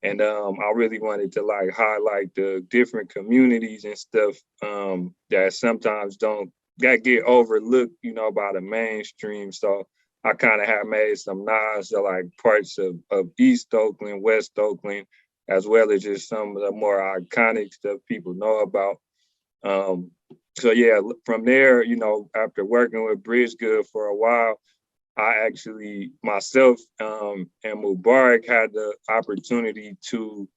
And I really wanted to like highlight the different communities and stuff that sometimes that get overlooked, by the mainstream. So I kind of have made some nods to like parts of East Oakland, West Oakland, as well as just some of the more iconic stuff people know about. So yeah, from there, after working with BridgeGood for a while, I actually, myself and Mubarak had the opportunity to,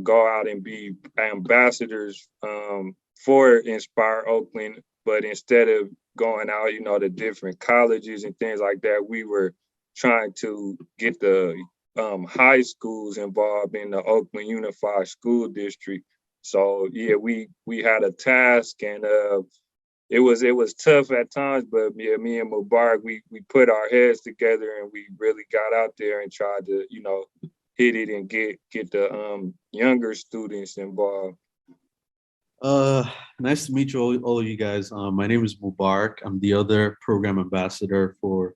go out and be ambassadors for Inspire Oakland. But instead of going out, to different colleges and things like that, we were trying to get the high schools involved in the Oakland Unified School District. So yeah, we had a task, and it was tough at times, but yeah, me and Mubarak, we put our heads together and we really got out there and tried to, hit it and get the younger students involved. Nice to meet you all of you guys. My name is Mubarak. I'm the other program ambassador for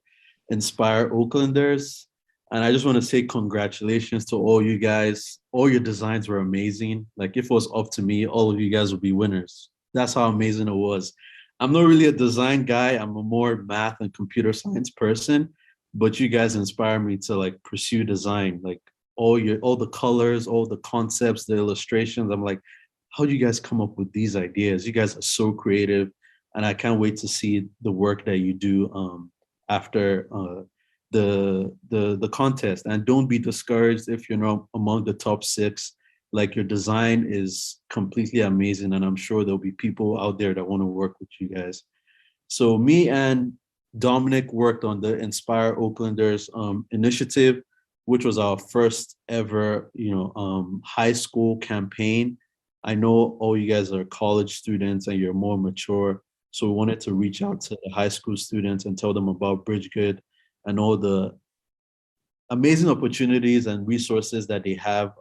Inspire Oaklanders. And I just want to say congratulations to all you guys. All your designs were amazing. Like if it was up to me, all of you guys would be winners. That's how amazing it was. I'm not really a design guy. I'm a more math and computer science person, but you guys inspire me to like pursue design, like all the colors, all the concepts, the illustrations. I'm like, how do you guys come up with these ideas? You guys are so creative, and I can't wait to see the work that you do after the contest. And don't be discouraged if you're not among the top 6. Like your design is completely amazing, and I'm sure there'll be people out there that want to work with you guys. So me and Dominic worked on the Inspire Oaklanders initiative, which was our first ever, high school campaign. I know all you guys are college students and you're more mature, so we wanted to reach out to the high school students and tell them about BridgeGood and all the amazing opportunities and resources that they have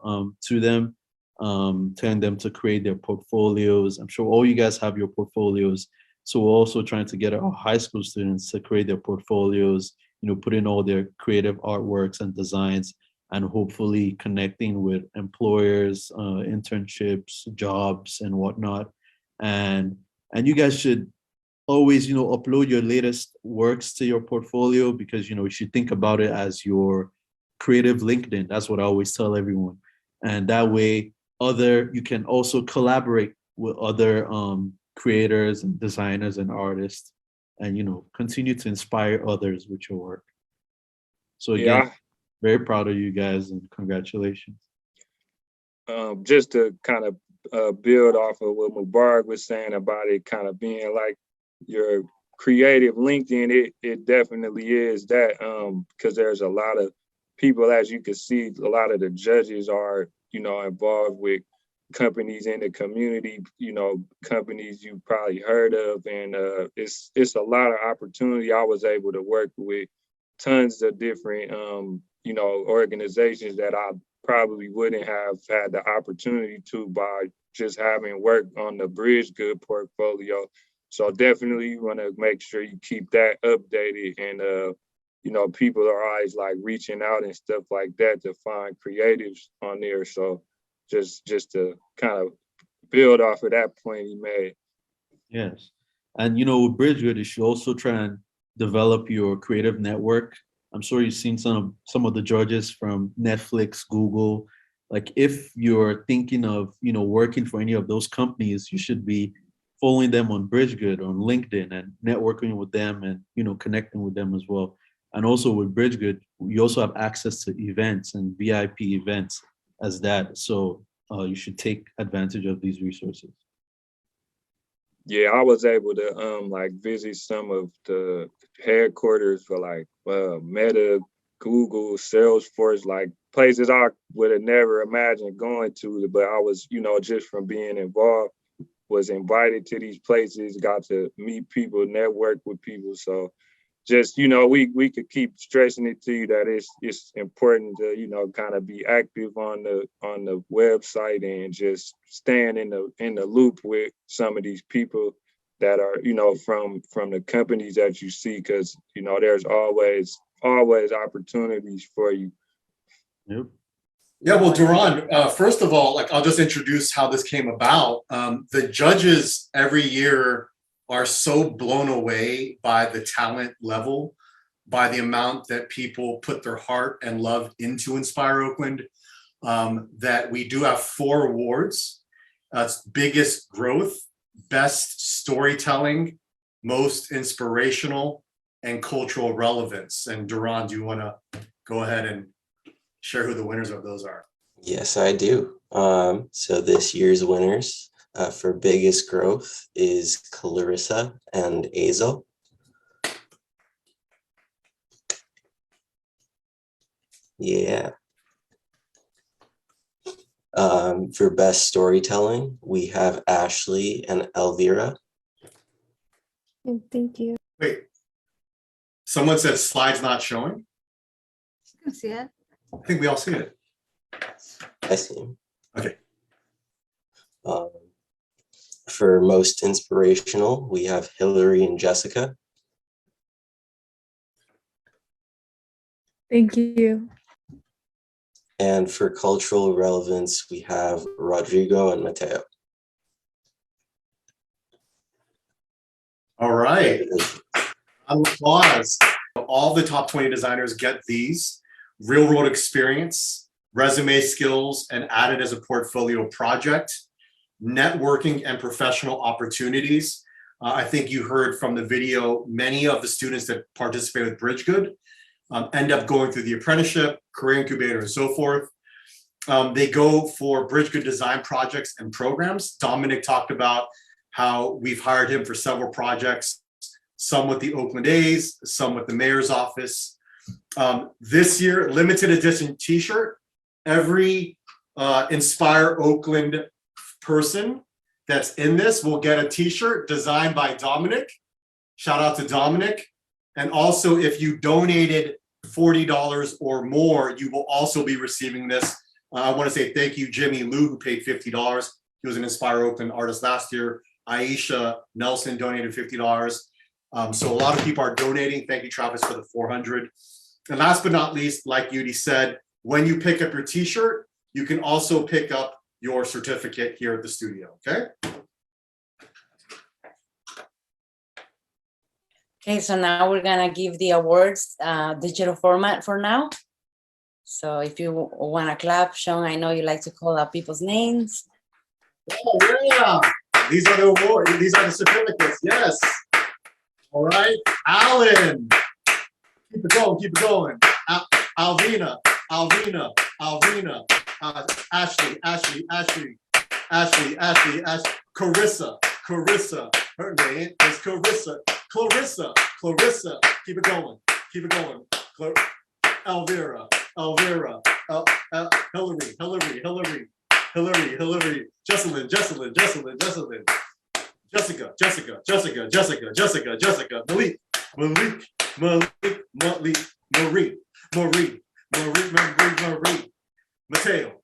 to them, telling them to create their portfolios. I'm sure all you guys have your portfolios, so we're also trying to get our high school students to create their portfolios, put in all their creative artworks and designs, and hopefully connecting with employers, internships, jobs, and whatnot. And you guys should always, upload your latest works to your portfolio, because, you should think about it as your creative LinkedIn. That's what I always tell everyone. And that way, you can also collaborate with other creators and designers and artists, and, continue to inspire others with your work. So again, very proud of you guys and congratulations. Just to kind of build off of what Mubarak was saying about it kind of being like your creative LinkedIn, it definitely is that, because there's a lot of people, as you can see, a lot of the judges are, involved with companies in the community, companies you probably heard of, and it's a lot of opportunity. I was able to work with tons of different organizations that I probably wouldn't have had the opportunity to by just having worked on the BridgeGood portfolio. So definitely you want to make sure you keep that updated, and people are always like reaching out and stuff like that to find creatives on there. So just to kind of build off of that point he made. Yes. And with BridgeGood, you should also try and develop your creative network. I'm sure you've seen some of the judges from Netflix, Google. Like if you're thinking of, working for any of those companies, you should be following them on BridgeGood, on LinkedIn, and networking with them and, connecting with them as well. And also with BridgeGood, you also have access to events and VIP events as that. So you should take advantage of these resources. Yeah, I was able to visit some of the headquarters for like Meta, Google, Salesforce, like places I would have never imagined going to, but I was, just from being involved, was invited to these places, got to meet people, network with people. So just, we could keep stressing it to you that it's important to, kind of be active on the website and just staying in the loop with some of these people that are, from the companies that you see, because, there's always opportunities for you. Yep. Yeah, well, Duran, first of all, I'll just introduce how this came about. The judges every year are so blown away by the talent level, by the amount that people put their heart and love into Inspire Oakland, that we do have 4 awards. That's biggest growth, best storytelling, most inspirational, and cultural relevance. And Duran, do you want to go ahead and share who the winners of those are? Yes, I do. So this year's winners for biggest growth is Karissa and Iselle. Yeah. For best storytelling, we have Ashley and Elvira. Thank you. Wait, someone said slides not showing? You can see it. I think we all see it. I see him. Okay. For most inspirational, we have Hillary and Jessica. Thank you. And for cultural relevance, we have Rodrigo and Matteo. All right. Applause. All the top 20 designers get these real world experience, resume skills, and added as a portfolio project, networking and professional opportunities. I think you heard from the video, many of the students that participate with BridgeGood end up going through the apprenticeship, career incubator, and so forth. They go for BridgeGood design projects and programs. Dominic talked about how we've hired him for several projects, some with the Oakland A's, some with the mayor's office. This year, limited edition t-shirt. Every Inspire Oakland person that's in this will get a t-shirt designed by Dominic. Shout out to Dominic. And also, if you donated $40 or more, you will also be receiving this. I want to say thank you, Jimmy Lou, who paid $50. He was an Inspire Oakland artist last year. Aisha Nelson donated $50. So a lot of people are donating. Thank you, Travis, for the 400. And last but not least, like Yudi said, when you pick up your t-shirt, you can also pick up your certificate here at the studio, okay? Okay, so now we're gonna give the awards digital format for now. So if you wanna clap, Sean, I know you like to call out people's names. Oh, yeah. These are the awards, these are the certificates, yes. All right, Alan. Keep it going, keep it going. Alvina, Ashley, Karissa, her name is Clarissa, keep it going, Elvira, Hillary, Jocelyn, Jessica, Malik, Marie, Matteo,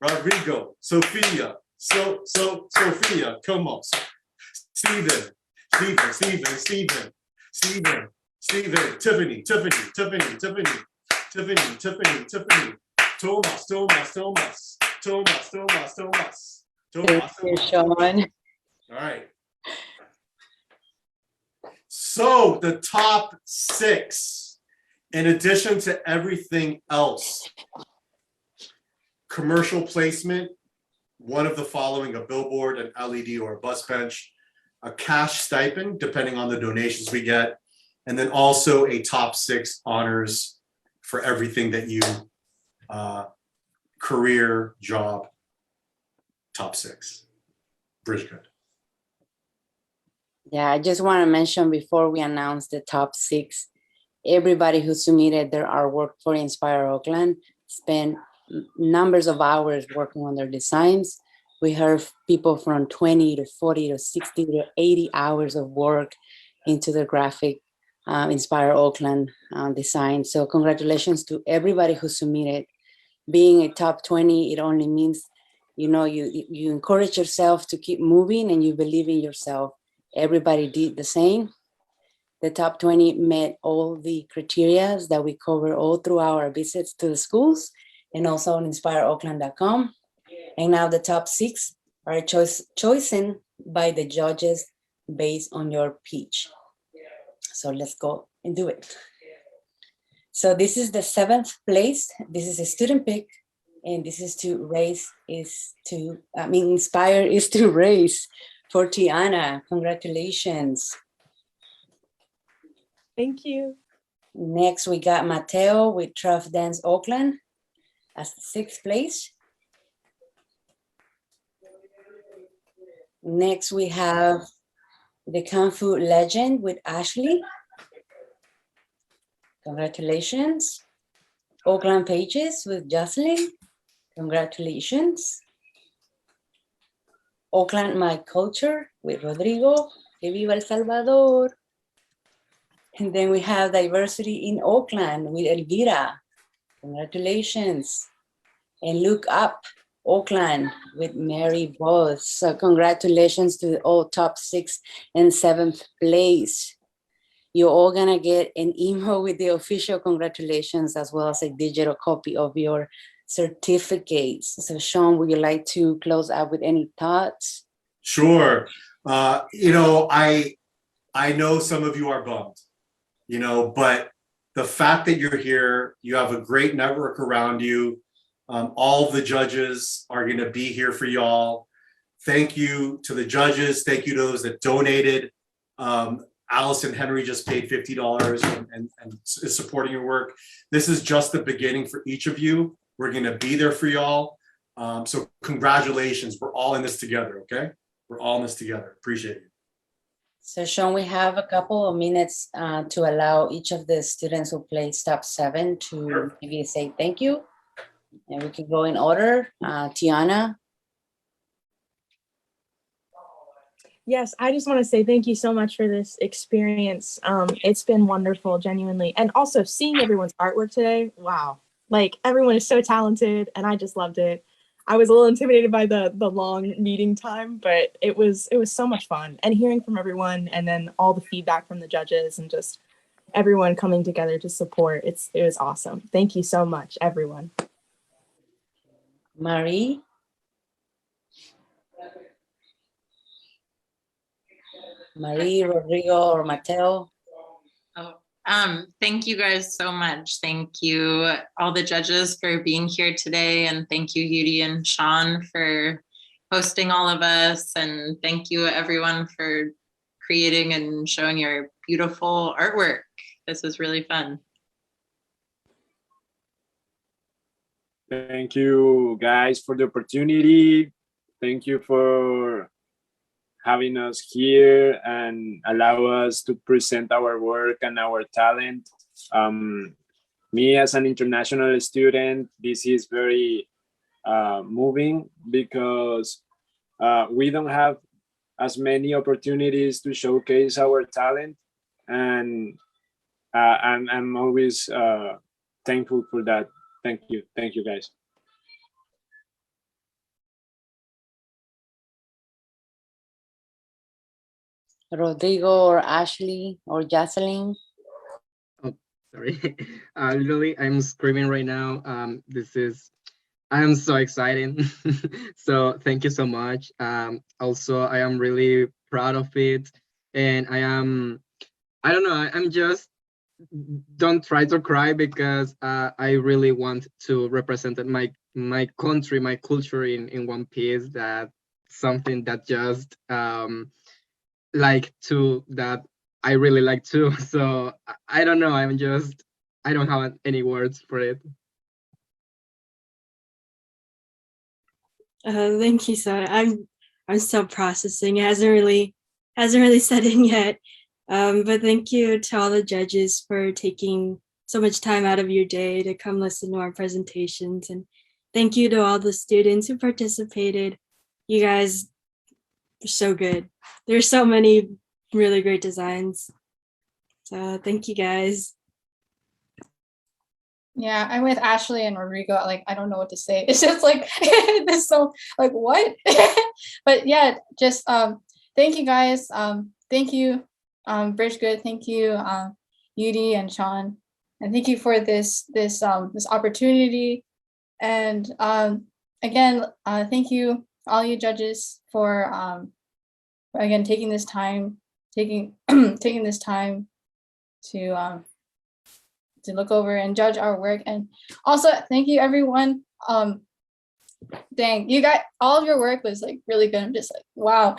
Rodrigo, Sofia, come on, Steven, Tiffany, Thomas. Thank you, Sean. All right. So the top 6, in addition to everything else, commercial placement, one of the following: a billboard, an LED, or a bus bench, a cash stipend, depending on the donations we get, and then also a top 6 honors for everything that you, career, job, top 6, BridgeGood. Yeah, I just want to mention before we announce the top 6, everybody who submitted their artwork for Inspire Oakland spent numbers of hours working on their designs. We heard people from 20 to 40 to 60 to 80 hours of work into the graphic Inspire Oakland design. So congratulations to everybody who submitted. Being a top 20, it only means, you know, you encourage yourself to keep moving and you believe in yourself. Everybody did the same. The top 20 met all the criteria that we cover all through our visits to the schools and also on inspireoakland.com. And now the top 6 are chosen by the judges based on your pitch. So let's go and do it. So this is the 7th place. This is a student pick, and this is to raise Inspire is to raise for Tiana. Congratulations. Thank you. Next, we got Matteo with Truff Dance Oakland as the 6th place. Next, we have the Kung Fu Legend with Ashley. Congratulations. Oakland Pages with Jocelyn. Congratulations. Oakland My Culture with Rodrigo. Que viva El Salvador. And then we have Diversity in Oakland with Elvira. Congratulations. And Look Up Oakland with Mary Bose. So congratulations to all top 6th and 7th place. You're all gonna get an email with the official congratulations as well as a digital copy of your certificates. So Sean, would you like to close out with any thoughts? Sure. You know, I know some of you are bummed, you know, but the fact that you're here, you have a great network around you. All of the judges are going to be here for y'all. Thank you to the judges. Thank you to those that donated. Alice and Henry just paid $50 and is supporting your work. This is just the beginning for each of you. We're going to be there for y'all. So congratulations. We're all in this together, okay? We're all in this together. Appreciate you. So Sean, we have a couple of minutes to allow each of the students who placed top 7 to maybe say thank you. And we can go in order. Tiana. Yes, I just want to say thank you so much for this experience. It's been wonderful, genuinely. And also seeing everyone's artwork today, wow. Like everyone is so talented and I just loved it. I was a little intimidated by the long meeting time, but it was so much fun. And hearing from everyone and then all the feedback from the judges and just everyone coming together to support, it was awesome. Thank you so much, everyone. Marie. Marie, Rodrigo, or Matteo. Thank you guys so much. Thank you all the judges for being here today, and thank you Yudi and Sean for hosting all of us, and thank you everyone for creating and showing your beautiful artwork. This was really fun. Thank you guys for the opportunity. Thank you for having us here and allow us to present our work and our talent. Me as an international student, this is very moving because we don't have as many opportunities to showcase our talent, and I'm always thankful for that. Thank you guys. Rodrigo or Ashley or Jocelyn. Oh, sorry. Literally, I'm screaming right now. I'm so excited. So thank you so much. Also, I am really proud of it. And I don't know, I'm just, don't try to cry because I really want to represent my country, my culture in one piece. That something that just that I really like too. So I don't know, I don't have any words for it. Thank you, Soda. I'm still processing. It hasn't really set in yet. But thank you to all the judges for taking so much time out of your day to come listen to our presentations. And thank you to all the students who participated. You guys are so good. There's so many really great designs. So thank you guys. Yeah, I'm with Ashley and Rodrigo. Like, I don't know what to say. It's just like this, so like what? But yeah, just thank you guys. Thank you, BridgeGood. Thank you, Yudi and Sean, and thank you for this opportunity. And again, thank you all you judges for again taking this time to look over and judge our work. And also thank you everyone. Dang, you got all of your work was like really good. I'm just like, wow.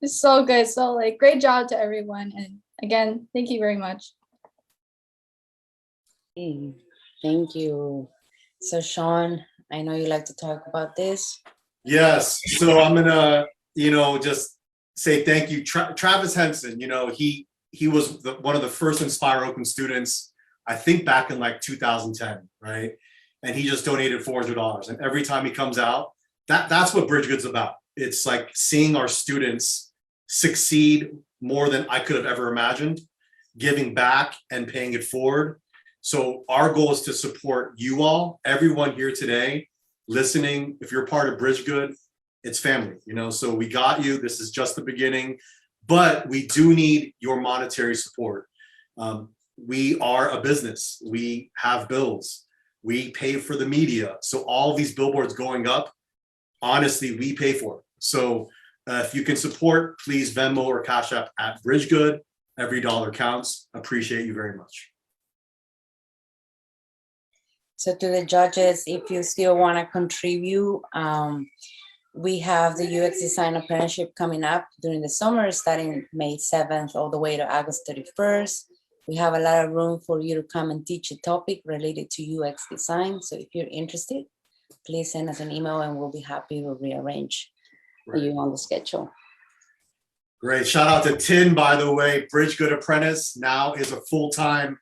It's so good. So like great job to everyone. And again, thank you very much. Thank you. So Sean, I know you like to talk about this. Yes. So I'm gonna, just say thank you. Travis Henson, he was one of the first Inspire Oakland students I think back in like 2010, right? And he just donated $400. And every time he comes out, that's what BridgeGood's about. It's like seeing our students succeed more than I could have ever imagined, giving back and paying it forward. So our goal is to support you all, everyone here today, listening. If you're part of BridgeGood, it's family, you know, so we got you. This is just the beginning, but we do need your monetary support. We are a business. We have bills. We pay for the media. So all these billboards going up, honestly, we pay for it. So if you can support, please Venmo or Cash App at BridgeGood. Every dollar counts. Appreciate you very much. So to the judges, if you still want to contribute, we have the UX Design Apprenticeship coming up during the summer, starting May 7th all the way to August 31st. We have a lot of room for you to come and teach a topic related to UX design. So if you're interested, please send us an email and we'll be happy to rearrange for you on the schedule. Great. Shout out to Tin, by the way. BridgeGood apprentice now is a full-time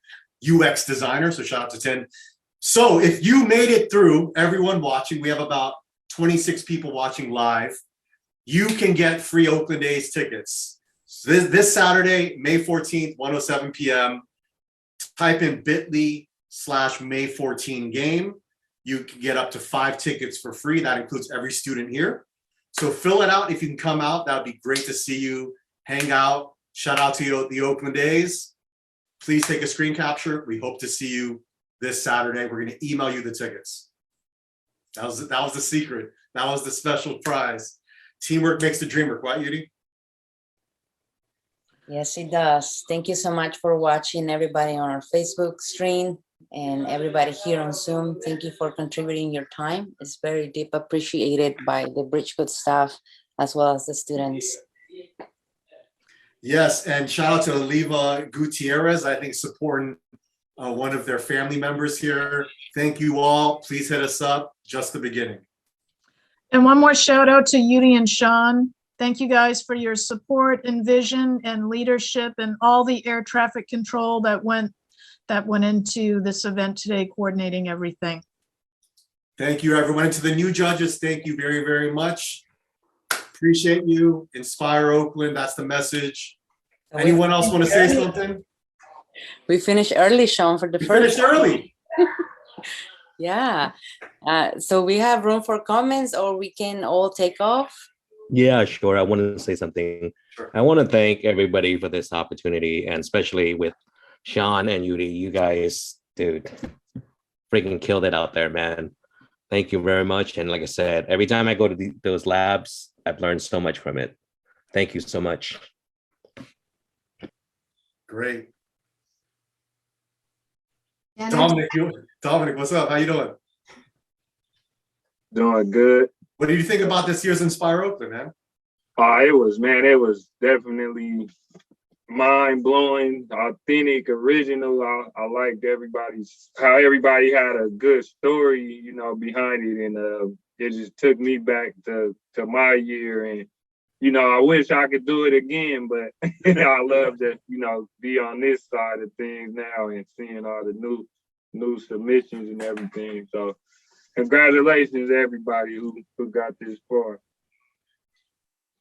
UX designer. So shout out to Tin. So if you made it through, everyone watching, we have about 26 people watching live, you can get free Oakland A's tickets. So this Saturday, May 14th, 1:07 p.m. Type in bit.ly/May 14 game. You can get up to 5 tickets for free. That includes every student here. So fill it out. If you can come out, that would be great to see you, hang out. Shout out to you, the Oakland A's. Please take a screen capture. We hope to see you this Saturday. We're going to email you the tickets. That was the secret. That was the special prize. Teamwork makes the dream work, right, Yudi? Yes, it does. Thank you so much for watching, everybody on our Facebook stream and everybody here on Zoom. Thank you for contributing your time. It's very deep appreciated by the BridgeGood staff as well as the students. Yes, and shout out to Oliva Gutierrez, I think supporting one of their family members here. Thank you all. Please hit us up. Just the beginning. And one more shout out to Yudi and Sean. Thank you guys for your support and vision and leadership and all the air traffic control that went into this event today, coordinating everything. Thank you, everyone. And to the new judges, thank you very, very much. Appreciate you. Inspire Oakland. That's the message. Anyone else want to say something? We finished early, Sean, for the first. Finished early. Yeah. So we have room for comments, or we can all take off. Yeah, sure. I want to say something. Sure. I want to thank everybody for this opportunity, and especially with Sean and Yudi. You guys, dude, freaking killed it out there, man. Thank you very much. And like I said, every time I go to those labs, I've learned so much from it. Thank you so much. Great. Yeah, Dominic, what's up? How you doing? Doing good. What do you think about this year's Inspire Oakland, man? It was definitely mind-blowing, authentic, original. I liked how everybody had a good story, you know, behind it. And it just took me back to my year. And, you know, I wish I could do it again, but I love to, you know, be on this side of things now and seeing all the new submissions and everything. So congratulations, everybody who got this far.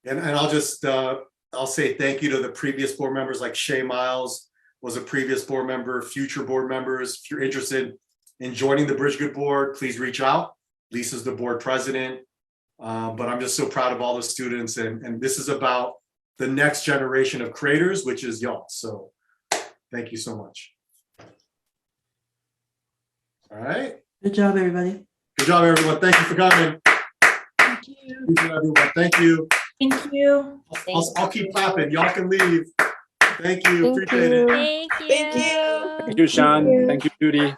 And I'll just, I'll say thank you to the previous board members, like Shay Miles was a previous board member, future board members. If you're interested in joining the BridgeGood board, please reach out. Lisa's the board president. But I'm just so proud of all the students, and this is about the next generation of creators, which is y'all. So thank you so much. All right. Good job, everybody. Good job, everyone. Thank you for coming. Thank you. Thank you, everyone. Thank you. Thank you. I'll keep clapping. Y'all can leave. Thank you. Appreciate it. Thank you. Thank you, Sean. Thank you, Judy.